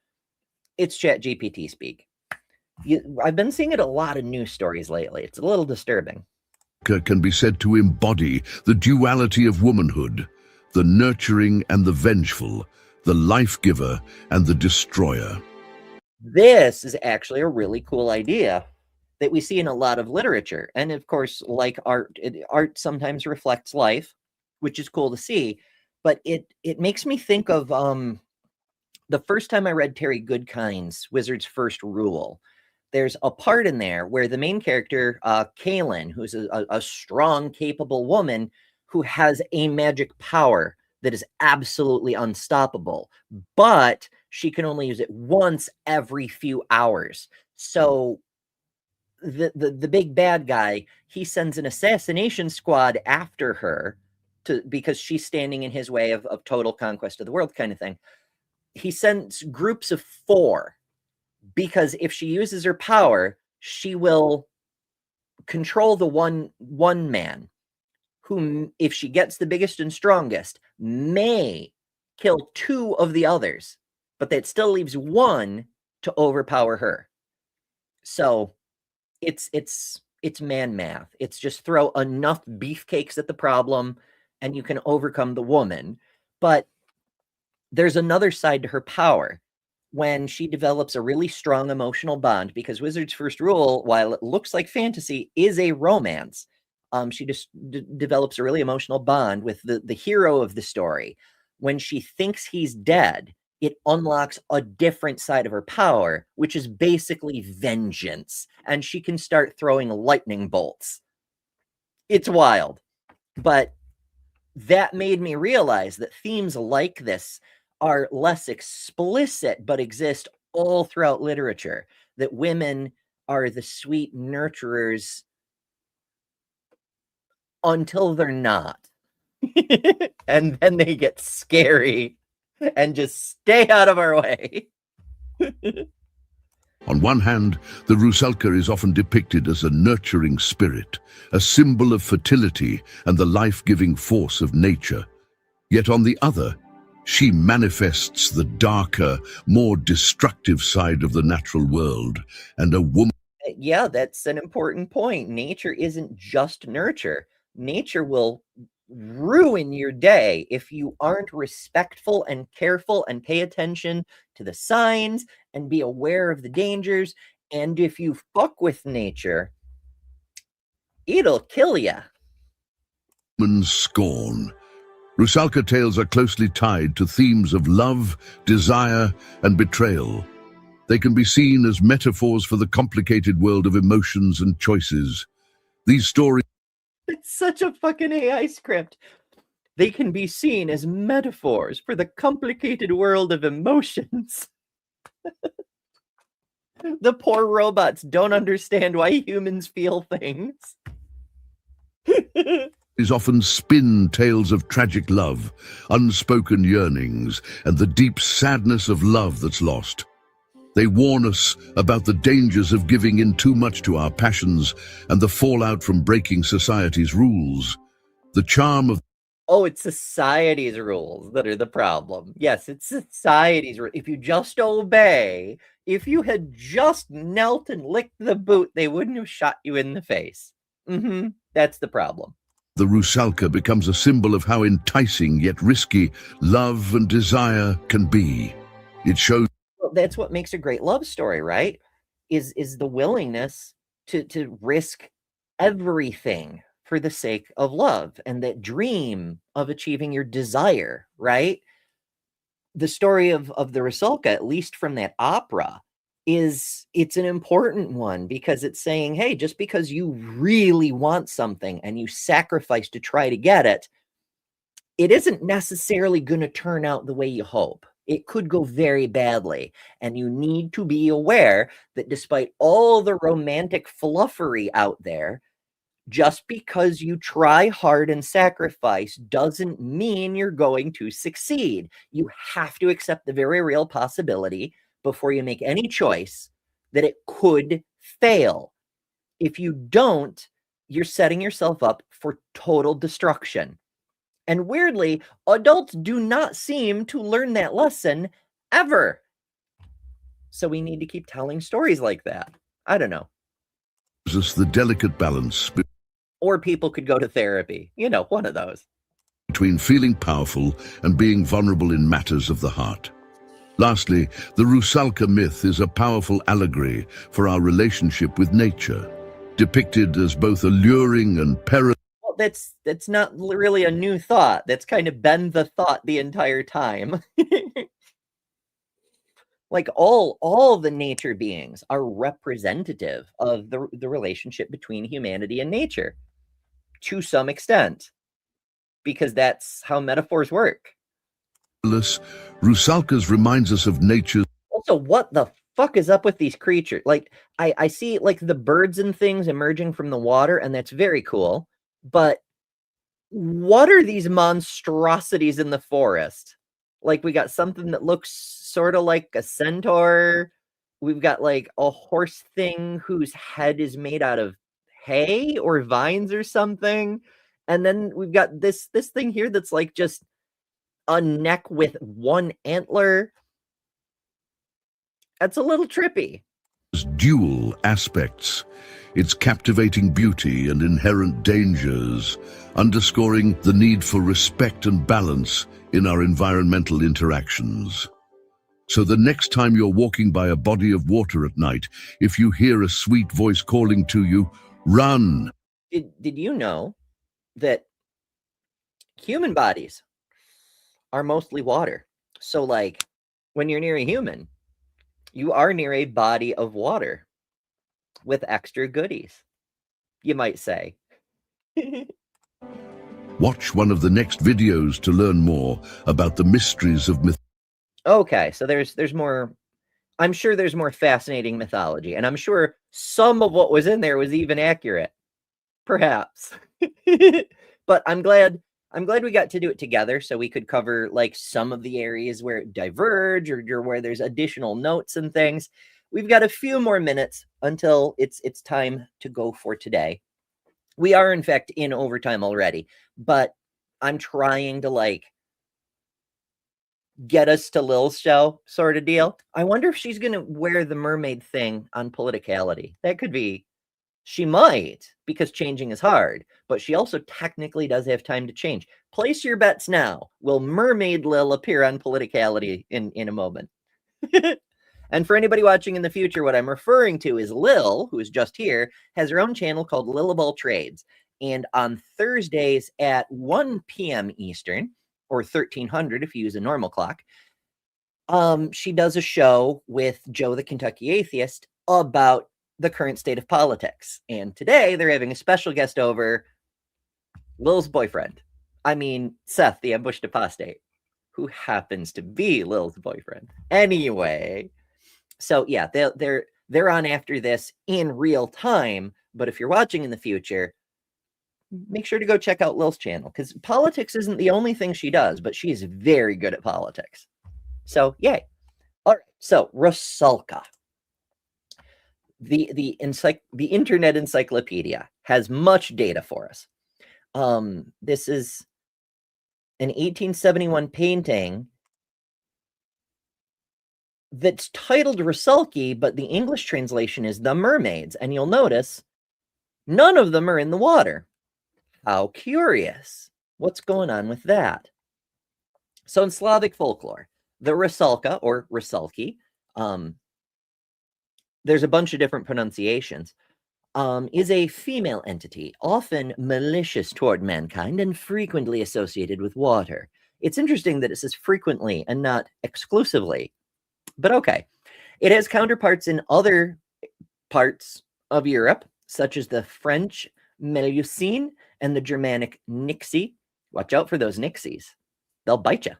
it's ChatGPT speak. I've been seeing it a lot in news stories lately. It's a little disturbing. Can be said to embody the duality of womanhood, the nurturing and the vengeful, the life giver and the destroyer. This is actually a really cool idea that we see in a lot of literature. And of course, like art, art sometimes reflects life, which is cool to see. But it makes me think of the first time I read Terry Goodkind's Wizard's First Rule. There's a part in there where the main character, Kaylin, who's a strong, capable woman who has a magic power that is absolutely unstoppable, but she can only use it once every few hours. So the big bad guy, he sends an assassination squad after her because she's standing in his way of total conquest of the world kind of thing. He sends groups of 4 because if she uses her power, she will control the one man whom, if she gets the biggest and strongest, may kill 2 of the others, but that still leaves 1 to overpower her. So it's man math. It's just throw enough beefcakes at the problem and you can overcome the woman. But there's another side to her power. When she develops a really strong emotional bond, because Wizard's First Rule, while it looks like fantasy, is a romance. She just develops a really emotional bond with the hero of the story. When she thinks he's dead, it unlocks a different side of her power, which is basically vengeance. And she can start throwing lightning bolts. It's wild. But that made me realize that themes like this are less explicit, but exist all throughout literature. That women are the sweet nurturers until they're not. And then they get scary and just stay out of our way. On one hand, the Rusalka is often depicted as a nurturing spirit, a symbol of fertility and the life-giving force of nature. Yet on the other, she manifests the darker, more destructive side of the natural world, and a woman. Yeah, that's an important point. Nature isn't just nurture. Nature will ruin your day if you aren't respectful and careful and pay attention to the signs and be aware of the dangers. And if you fuck with nature, it'll kill you. Scorn. Rusalka tales are closely tied to themes of love, desire, and betrayal. They can be seen as metaphors for the complicated world of emotions and choices. These stories. It's such a fucking AI script. They can be seen as metaphors for the complicated world of emotions. The poor robots don't understand why humans feel things. Is often spin tales of tragic love, unspoken yearnings, and the deep sadness of love that's lost. They warn us about the dangers of giving in too much to our passions and the fallout from breaking society's rules. The charm of... Oh, it's society's rules that are the problem. Yes, it's society's rules. If you just obey, if you had just knelt and licked the boot, they wouldn't have shot you in the face. That's the problem. The Rusalka becomes a symbol of how enticing yet risky love and desire can be. It shows... Well, that's what makes a great love story, right? Is the willingness to risk everything for the sake of love and that dream of achieving your desire, right? The story of the Rusalka, at least from that opera, it's an important one because it's saying, hey, just because you really want something and you sacrifice to try to get it, it isn't necessarily going to turn out the way you hope. It could go very badly. And you need to be aware that despite all the romantic fluffery out there, Just because you try hard and sacrifice doesn't mean you're going to succeed. You have to accept the very real possibility before you make any choice that it could fail. If you don't, you're setting yourself up for total destruction. And weirdly, adults do not seem to learn that lesson ever. So we need to keep telling stories like that. I don't know. Is the delicate balance Or people could go to therapy. You know, one of those. between feeling powerful and being vulnerable in matters of the heart. Lastly, the Rusalka myth is a powerful allegory for our relationship with nature, depicted as both alluring and perilous. Well, that's not really a new thought. That's kind of been the thought the entire time. Like all the nature beings are representative of the relationship between humanity and nature to some extent, because that's how metaphors work. Rusalka's reminds us of nature's. Also, what the fuck is up with these creatures? Like, I see like the birds and things emerging from the water, and that's very cool. But what are these monstrosities in the forest? Like, we got something that looks sort of like a centaur. We've got like a horse thing whose head is made out of hay or vines or something. And then we've got this thing here that's like just a neck with one antler. That's a little trippy. Dual aspects, its captivating beauty and inherent dangers, underscoring the need for respect and balance in our environmental interactions. So the next time you're walking by a body of water at night, if you hear a sweet voice calling to you, run. Did you know that human bodies are mostly water? So like when you're near a human, you are near a body of water with extra goodies, you might say. Watch one of the next videos to learn more about the mysteries of myth. Okay, so there's more. I'm sure there's more fascinating mythology, and I'm sure some of what was in there was even accurate, perhaps. But I'm glad we got to do it together, so we could cover like some of the areas where it diverge or where there's additional notes and things. We've got a few more minutes until it's time to go for today. We are in fact in overtime already, but I'm trying to like get us to Lil's show sort of deal. I wonder if she's gonna wear the mermaid thing on politicality. That could be. She might, because changing is hard, but she also technically does have time to change. Place your bets now. Will Mermaid Lil appear on politicality in a moment? And for anybody watching in the future, what I'm referring to is Lil, who is just here, has her own channel called Lilable Trades. And on Thursdays at 1 p.m. Eastern, or 1300 if you use a normal clock, she does a show with Joe the Kentucky Atheist about the current state of politics. And today they're having a special guest over, Lil's boyfriend. I mean, Seth, the ambushed apostate, who happens to be Lil's boyfriend. Anyway, so yeah, they're on after this in real time. But if you're watching in the future, make sure to go check out Lil's channel, because politics isn't the only thing she does, but she is very good at politics. So yay. All right, so Rusalka. The Internet Encyclopedia has much data for us. This is an 1871 painting that's titled Rusalki, but the English translation is The Mermaids. And you'll notice none of them are in the water. How curious. What's going on with that? So in Slavic folklore, the Rusalka or Rusalki, there's a bunch of different pronunciations, is a female entity, often malicious toward mankind and frequently associated with water. It's interesting that it says frequently and not exclusively, but okay. It has counterparts in other parts of Europe, such as the French Melusine and the Germanic Nixie. Watch out for those Nixies. They'll bite you.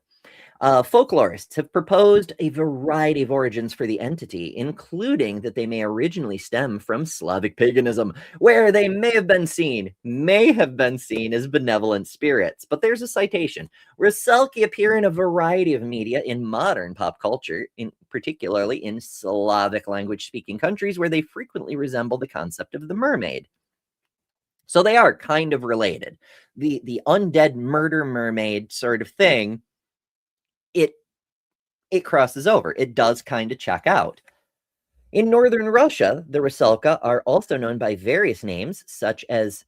Folklorists have proposed a variety of origins for the entity, including that they may originally stem from Slavic paganism, where they may have been seen as benevolent spirits. But there's a citation. Rusalki appear in a variety of media in modern pop culture, particularly in Slavic language-speaking countries, where they frequently resemble the concept of the mermaid. So they are kind of related. The undead murder mermaid sort of thing, it crosses over. It does kind of check out. In northern Russia, the Rusalka are also known by various names, such as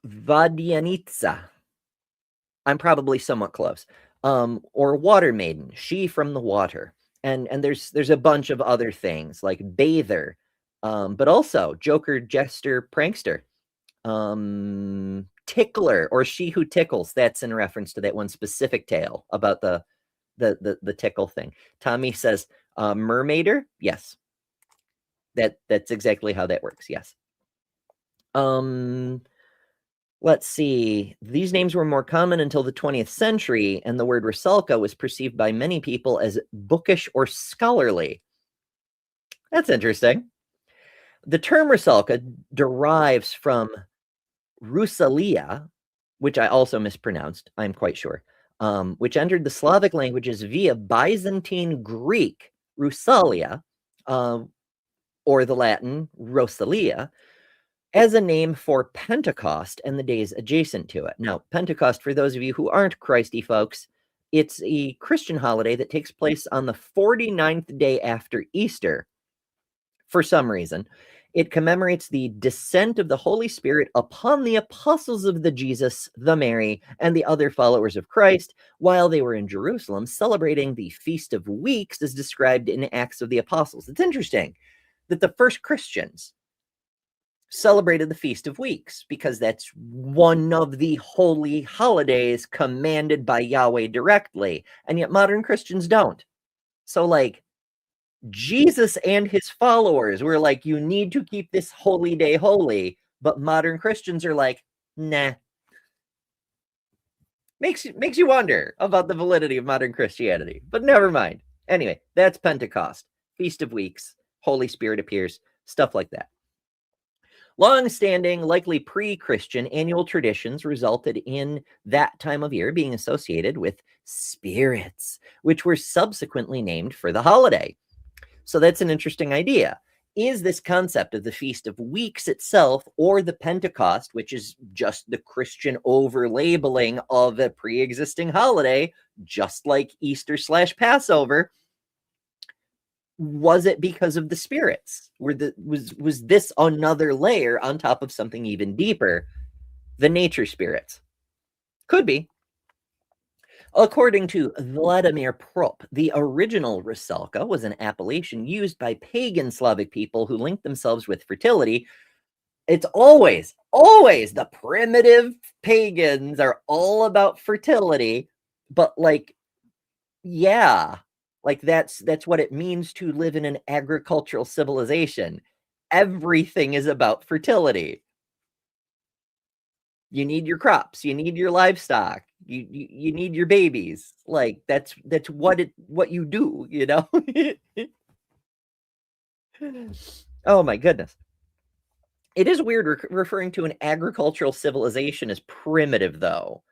Vadianitsa. I'm probably somewhat close. Or water maiden, she from the water. And there's a bunch of other things like bather, but also joker, jester, prankster. Tickler, or she who tickles. That's in reference to that one specific tale about the tickle thing. Tommy says mermaider. Yes, that's exactly how that works. Yes. Let's see. These names were more common until the 20th century, and the word Rusalka was perceived by many people as bookish or scholarly. That's interesting. The term Rusalka derives from Rusalia, which I also mispronounced, I'm quite sure, which entered the Slavic languages via Byzantine Greek, Rusalia, or the Latin Rosalia, as a name for Pentecost and the days adjacent to it. Now, Pentecost, for those of you who aren't Christy folks, it's a Christian holiday that takes place on the 49th day after Easter. For some reason, it commemorates the descent of the Holy Spirit upon the apostles of the Jesus, the Mary, and the other followers of Christ while they were in Jerusalem celebrating the Feast of Weeks as described in Acts of the Apostles. It's interesting that the first Christians celebrated the Feast of Weeks because that's one of the holy holidays commanded by Yahweh directly, and yet modern Christians don't. So, like, Jesus and his followers were like, you need to keep this holy day holy, but modern Christians are like, nah. Makes you wonder about the validity of modern Christianity, but never mind. Anyway, that's Pentecost, Feast of Weeks, Holy Spirit appears, stuff like that. Long-standing, likely pre-Christian annual traditions resulted in that time of year being associated with spirits, which were subsequently named for the holiday. So that's an interesting idea. Is this concept of the Feast of Weeks itself, or the Pentecost, which is just the Christian over-labeling of a pre-existing holiday, just like Easter/Passover, was it because of the spirits? Was this another layer on top of something even deeper? The nature spirits. Could be. According to Vladimir Prop, the original Rusalka was an appellation used by pagan Slavic people who linked themselves with fertility. It's always the primitive pagans are all about fertility, but like, yeah, like that's what it means to live in an agricultural civilization. Everything is about fertility. You need your crops, you need your livestock, you need your babies. Like that's what you do, you know? Oh my goodness. It is weird referring to an agricultural civilization as primitive though,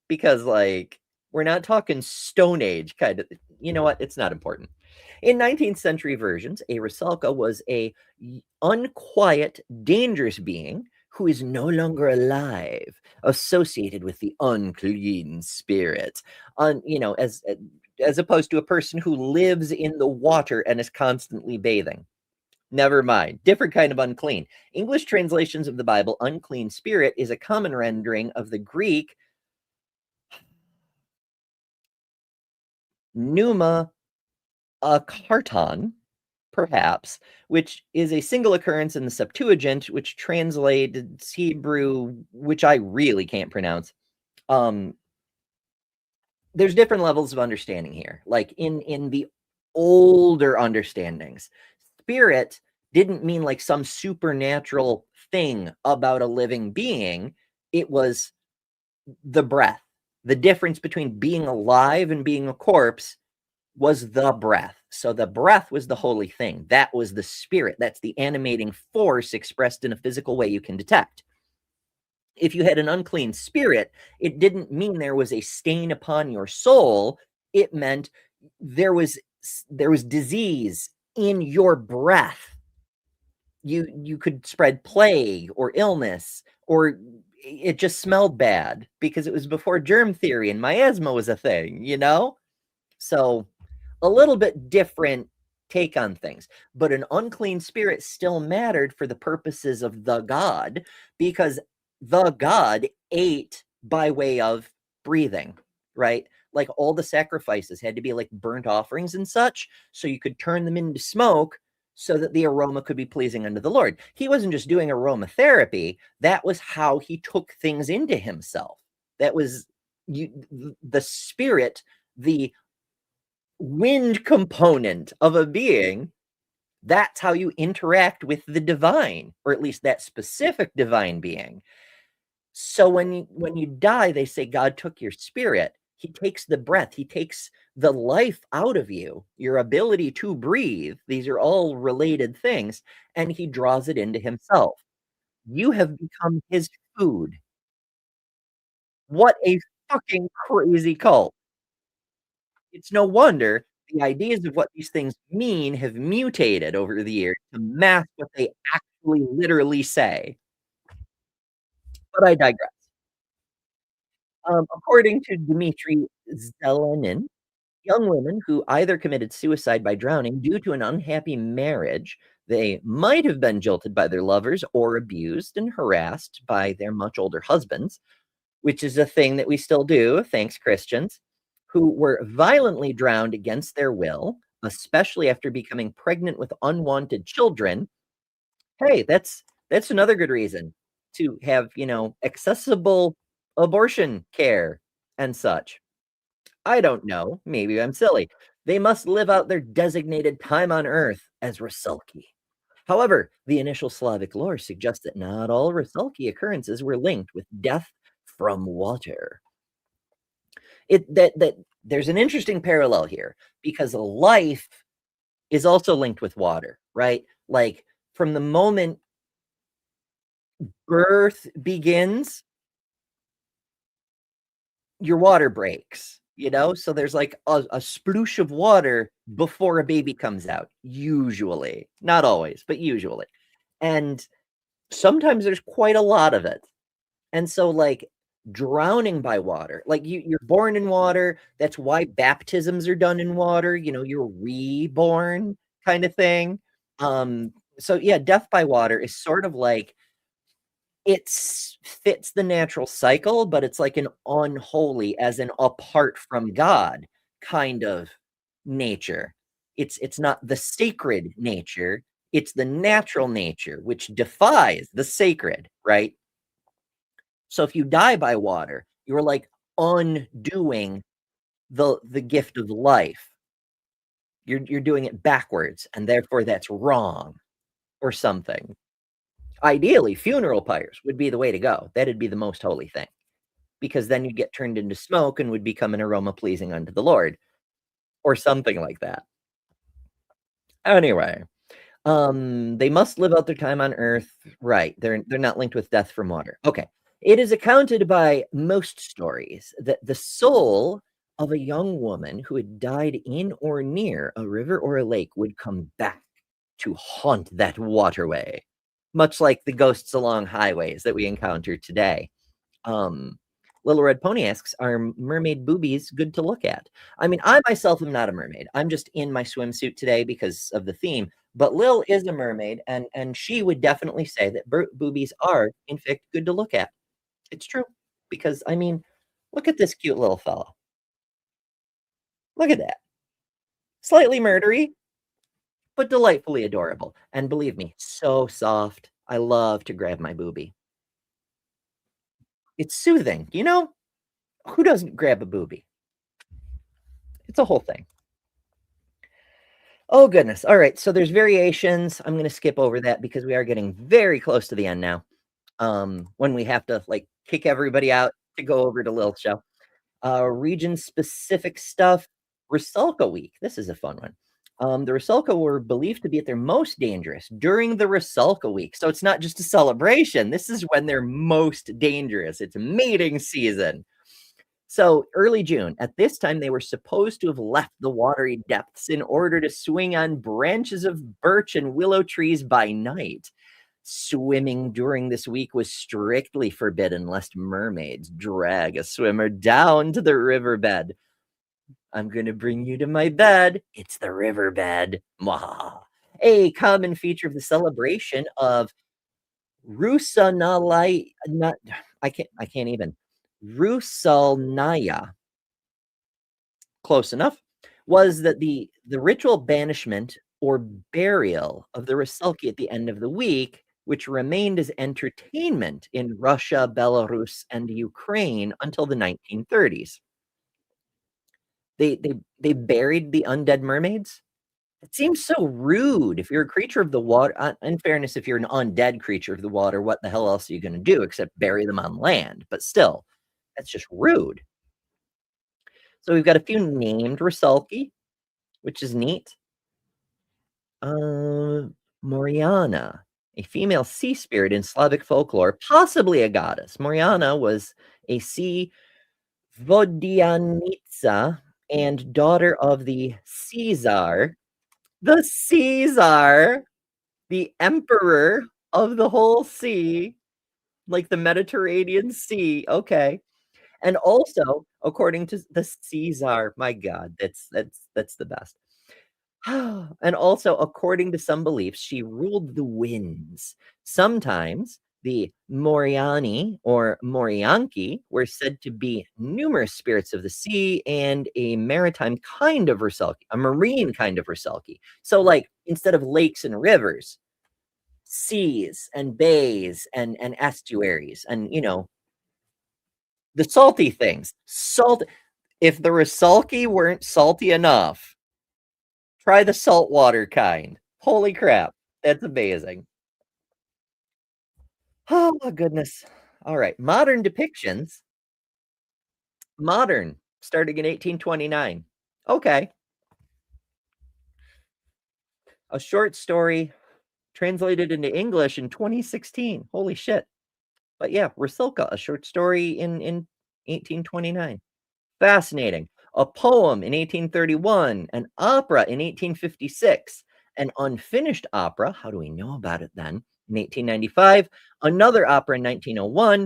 because like we're not talking Stone Age kind of, you know what? It's not important. In 19th century versions, a Rusalka was a unquiet, dangerous being who is no longer alive, associated with the unclean spirit, as opposed to a person who lives in the water and is constantly bathing. Never mind. Different kind of unclean. English translations of the Bible, unclean spirit, is a common rendering of the Greek pneuma akarton, perhaps, which is a single occurrence in the Septuagint, which translates Hebrew, which I really can't pronounce. There's different levels of understanding here. Like in the older understandings, spirit didn't mean like some supernatural thing about a living being. It was the breath. The difference between being alive and being a corpse was the breath. So the breath was the holy thing. That was the spirit. That's the animating force expressed in a physical way you can detect. If you had an unclean spirit, it didn't mean there was a stain upon your soul. It meant there was disease in your breath. You could spread plague or illness, or it just smelled bad because it was before germ theory and miasma was a thing, you know? So a little bit different take on things, but an unclean spirit still mattered for the purposes of the god, because the god ate by way of breathing, right? Like all the sacrifices had to be like burnt offerings and such, so you could turn them into smoke so that the aroma could be pleasing unto the Lord. He wasn't just doing aromatherapy. That was how he took things into himself. That was the spirit, the wind component of a being. That's how you interact with the divine, or at least that specific divine being. So when you die, they say God took your spirit. He takes the breath. He takes the life out of you, your ability to breathe. These are all related things, and he draws it into himself. You have become his food. What a fucking crazy cult. It's no wonder the ideas of what these things mean have mutated over the years to mask what they actually literally say. But I digress. According to Dmitry Zelenin, young women who either committed suicide by drowning due to an unhappy marriage, they might have been jilted by their lovers or abused and harassed by their much older husbands, which is a thing that we still do, thanks Christians, who were violently drowned against their will, especially after becoming pregnant with unwanted children. Hey, that's another good reason to have, accessible abortion care and such. I don't know. Maybe I'm silly. They must live out their designated time on Earth as Rusalki. However, the initial Slavic lore suggests that not all Rusalki occurrences were linked with death from water. That there's an interesting parallel here, because life is also linked with water, right? Like from the moment birth begins, your water breaks, so there's like a sploosh of water before a baby comes out, usually, not always, but usually. And sometimes there's quite a lot of it. And so like drowning by water, like you're born in water. That's why baptisms are done in water. You're reborn kind of thing. So yeah, death by water is sort of like, it fits the natural cycle, but it's like an unholy, as in apart from God kind of nature. It's not the sacred nature, it's the natural nature, which defies the sacred, right? So if you die by water, you're like undoing the gift of life. You're doing it backwards, and therefore that's wrong or something. Ideally, funeral pyres would be the way to go. That'd be the most holy thing, because then you'd get turned into smoke and would become an aroma pleasing unto the Lord, or something like that. Anyway, they must live out their time on Earth. Right. They're not linked with death from water. Okay. It is accounted by most stories that the soul of a young woman who had died in or near a river or a lake would come back to haunt that waterway, much like the ghosts along highways that we encounter today. Little Red Pony asks, are mermaid boobies good to look at? I mean, I myself am not a mermaid. I'm just in my swimsuit today because of the theme. But Lil is a mermaid, and she would definitely say that boobies are, in fact, good to look at. It's true. Because, I mean, look at this cute little fellow. Look at that. Slightly murdery, but delightfully adorable. And believe me, so soft. I love to grab my boobie. It's soothing, Who doesn't grab a boobie? It's a whole thing. Oh, goodness. All right, so there's variations. I'm going to skip over that because we are getting very close to the end now. When we have to, kick everybody out to go over to Lil's show. Region-specific stuff. Rusalka Week. This is a fun one. The Rusalka were believed to be at their most dangerous during the Rusalka Week. So it's not just a celebration. This is when they're most dangerous. It's mating season. So early June, at this time, they were supposed to have left the watery depths in order to swing on branches of birch and willow trees by night. Swimming during this week was strictly forbidden lest mermaids drag a swimmer down to the riverbed. I'm going to bring you to my bed. It's the riverbed. Mwah. A common feature of the celebration of Rusalnaya, close enough, was that the ritual banishment or burial of the Rusalki at the end of the week, which remained as entertainment in Russia, Belarus, and Ukraine until the 1930s. They buried the undead mermaids. It seems so rude. If you're a creature of the water, in fairness, if you're an undead creature of the water, what the hell else are you going to do except bury them on land? But still, that's just rude. So we've got a few named Rusalki, which is neat. Moriana, a female sea spirit in Slavic folklore, possibly a goddess. Moriana was a sea vodyanica and daughter of the Caesar, the emperor of the whole sea, like the Mediterranean Sea. Okay. And also, according to the Caesar, my God, that's the best. And also, according to some beliefs, she ruled the winds. Sometimes the Moriani or Morianki were said to be numerous spirits of the sea and a maritime kind of Rusalki, a marine kind of Rusalki. So, like, instead of lakes and rivers, seas and bays and estuaries and, you know, the salty things. If the Rusalki weren't salty enough, try the saltwater kind. Holy crap. That's amazing. Oh, my goodness. All right. Modern depictions. Modern, starting in 1829. Okay. A short story translated into English in 2016. Holy shit. But yeah, Rusalka, a short story in 1829. Fascinating. A poem in 1831, an opera in 1856, an unfinished opera, how do we know about it then, in 1895, another opera in 1901,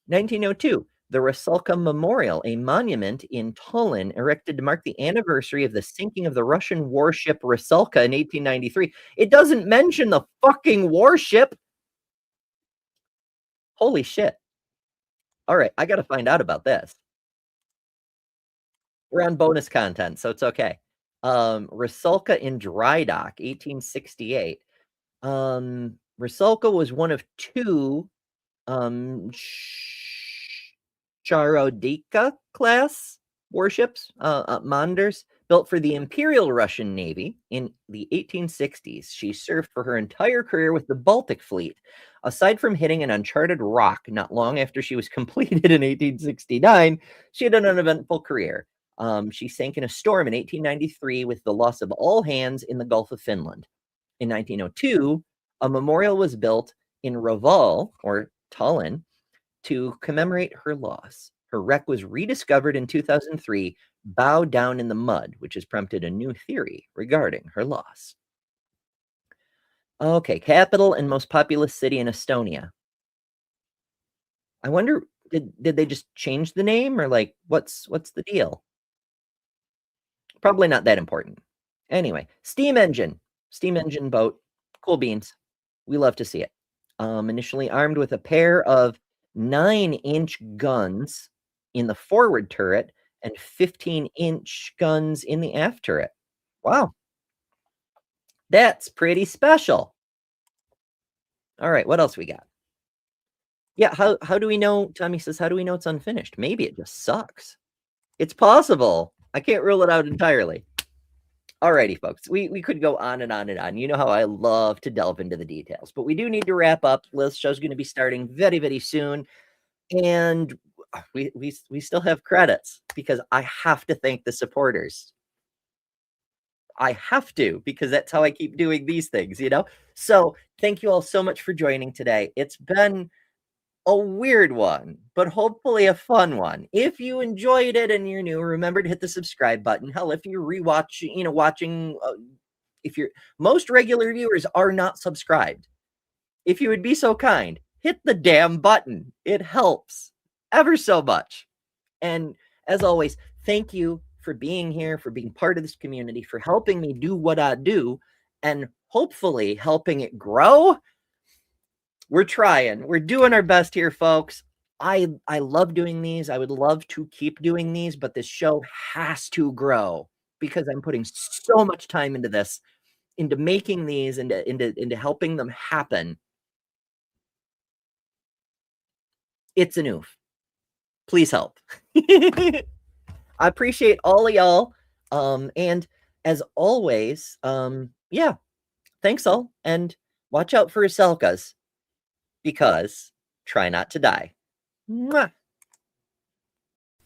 1902, the Rusalka Memorial, a monument in Tallinn erected to mark the anniversary of the sinking of the Russian warship Rusalka in 1893. It doesn't mention the fucking warship. Holy shit. All right, I got to find out about this. We're on bonus content, so it's okay. Rusalka in dry dock, 1868. Rusalka was one of two Charodika class warships, Manders, built for the Imperial Russian Navy in the 1860s. She served for her entire career with the Baltic Fleet. Aside from hitting an uncharted rock not long after she was completed in 1869, she had an uneventful career. She sank in a storm in 1893 with the loss of all hands in the Gulf of Finland. In 1902, a memorial was built in Roval, or Tallinn, to commemorate her loss. Her wreck was rediscovered in 2003, bowed down in the mud, which has prompted a new theory regarding her loss. Okay, capital and most populous city in Estonia. I wonder, did they just change the name, or like what's the deal? Probably not that important. Anyway, steam engine boat, cool beans. We love to see it. Initially armed with a pair of 9-inch guns in the forward turret and 15-inch guns in the aft turret. Wow. That's pretty special. All right, what else we got? Yeah, how do we know? Tommy says, how do we know it's unfinished? Maybe it just sucks. It's possible. I can't rule it out entirely. Alrighty, folks. We could go on and on and on. You know how I love to delve into the details, but we do need to wrap up. Lil's show's going to be starting very, very soon. And we still have credits because I have to thank the supporters. I have to, because that's how I keep doing these things, you know? So thank you all so much for joining today. It's been a weird one, but hopefully a fun one. If you enjoyed it and you're new, remember to hit the subscribe button. Hell, if you're rewatching, watching, if you're, most regular viewers are not subscribed. If you would be so kind, hit the damn button. It helps ever so much. And as always, thank you for being here, for being part of this community, for helping me do what I do, and hopefully helping it grow. We're trying. We're doing our best here, folks. I love doing these. I would love to keep doing these, but this show has to grow because I'm putting so much time into this, into making these, into helping them happen. It's an oof. Please help. I appreciate all of y'all. And as always, yeah, thanks all. And watch out for yourselves, because try not to die. Mwah.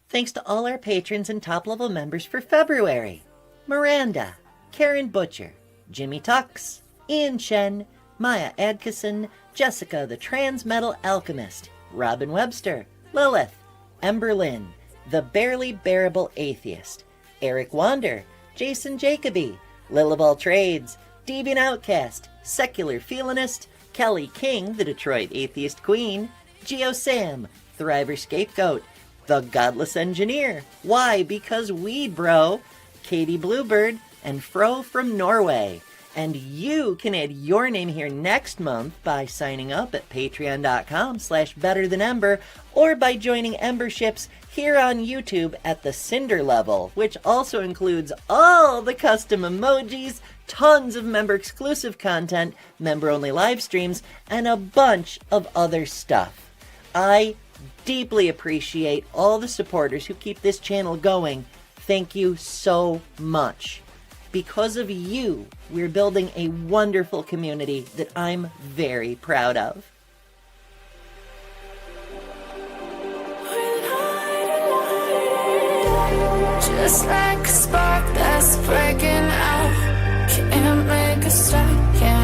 Thanks to all our patrons and top-level members for February. Miranda, Karen Butcher, Jimmy Tux, Ian Chen, Maya Adkison, Jessica the Trans Metal Alchemist, Robin Webster, Lilith, Ember Lynn, The Barely Bearable Atheist, Eric Wander, Jason Jacoby, Liliball Trades, Deviant Outcast, Secular Feelinist, Kelly King, the Detroit Atheist Queen, Geo Sam, Thriver Scapegoat, The Godless Engineer, Why? Because Weed Bro, Katie Bluebird, and Fro from Norway. And you can add your name here next month by signing up at patreon.com/betterthanember or by joining Emberships here on YouTube at the Cinder level, which also includes all the custom emojis, tons of member-exclusive content, member-only live streams, and a bunch of other stuff. I deeply appreciate all the supporters who keep this channel going. Thank you so much. Because of you, we're building a wonderful community that I'm very proud of. Just like a spark that's breaking out. Can't make a stop, can't